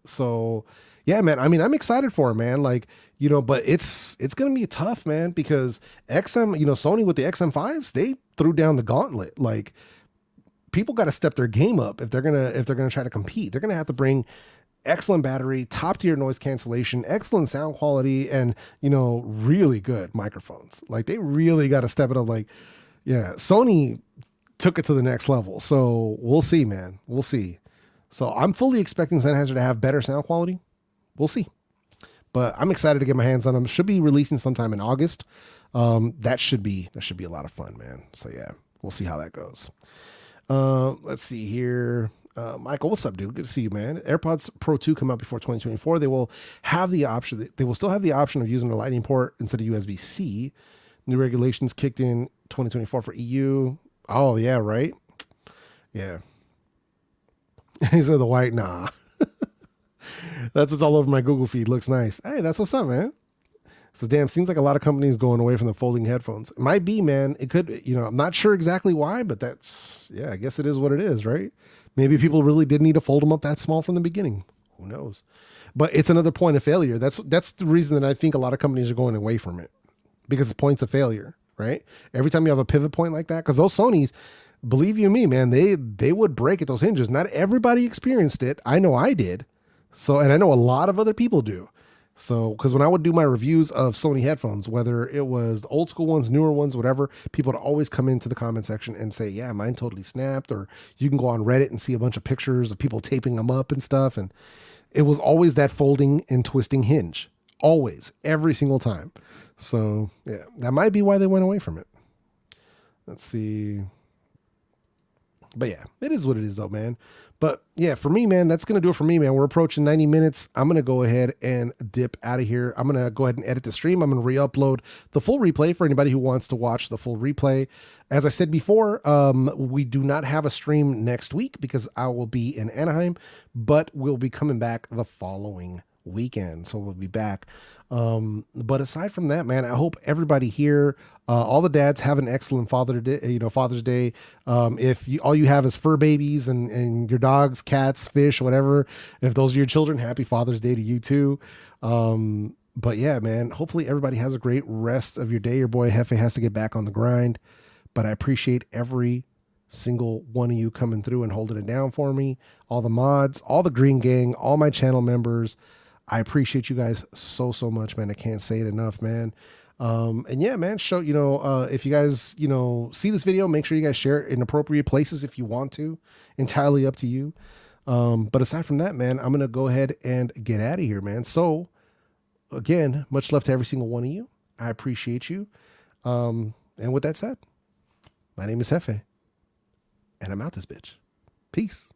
S1: so yeah, man. I mean, I'm excited for it, man. Like, but it's gonna be tough, man, because XM, Sony with the XM5s, they threw down the gauntlet. Like, people got to step their game up if they're gonna try to compete. They're gonna have to bring excellent battery, top tier noise cancellation, excellent sound quality, and really good microphones. Like, they really got to step it up. Like, yeah, Sony took it to the next level. So we'll see, man. We'll see. So I'm fully expecting Sennheiser to have better sound quality. We'll see. But I'm excited to get my hands on them. Should be releasing sometime in August. That should be a lot of fun, man. So yeah, we'll see how that goes. Let's see here. Michael, what's up, dude? Good to see you, man. AirPods Pro 2 come out before 2024. They will have the option. They will still have the option of using a Lightning port instead of USB-C. New regulations kicked in 2024 for EU. Oh yeah, right. Yeah. He said the white. Nah. That's what's all over my Google feed. Looks nice. Hey, that's what's up, man. So damn, seems like a lot of companies going away from the folding headphones. It might be, man. It could. I'm not sure exactly why, but yeah, I guess it is what it is, right? Maybe people really did need to fold them up that small from the beginning. Who knows? But it's another point of failure. That's the reason that I think a lot of companies are going away from it, because it's points of failure, right? Every time you have a pivot point like that, because those Sonys, believe you me, man, they would break at those hinges. Not everybody experienced it. I know I did. So, and I know a lot of other people do. So, because when I would do my reviews of Sony headphones, whether it was the old school ones, newer ones, whatever, people would always come into the comment section and say, yeah, mine totally snapped. Or you can go on Reddit and see a bunch of pictures of people taping them up and stuff. And it was always that folding and twisting hinge. Always, every single time. So yeah, that might be why they went away from it. Let's see. But yeah, it is what it is though, man. But yeah, for me, man, that's going to do it for me, man. We're approaching 90 minutes. I'm going to go ahead and dip out of here. I'm going to go ahead and edit the stream. I'm going to re-upload the full replay for anybody who wants to watch the full replay. As I said before, we do not have a stream next week because I will be in Anaheim, but we'll be coming back the following weekend. So we'll be back. But aside from that, man, I hope everybody here, all the dads, have an excellent Father's Day. If all you have is fur babies and your dogs, cats, fish, whatever, if those are your children, happy Father's Day to you too. But yeah, man, hopefully everybody has a great rest of your day. Your boy Jefe has to get back on the grind, but I appreciate every single one of you coming through and holding it down for me. All the mods, all the Green Gang, all my channel members. I appreciate you guys so much, man. I can't say it enough, man. And yeah, man, if you guys, see this video, make sure you guys share it in appropriate places if you want to. Entirely up to you. But aside from that, man, I'm going to go ahead and get out of here, man. So again, much love to every single one of you. I appreciate you. And with that said, my name is Jefe, and I'm out this bitch. Peace.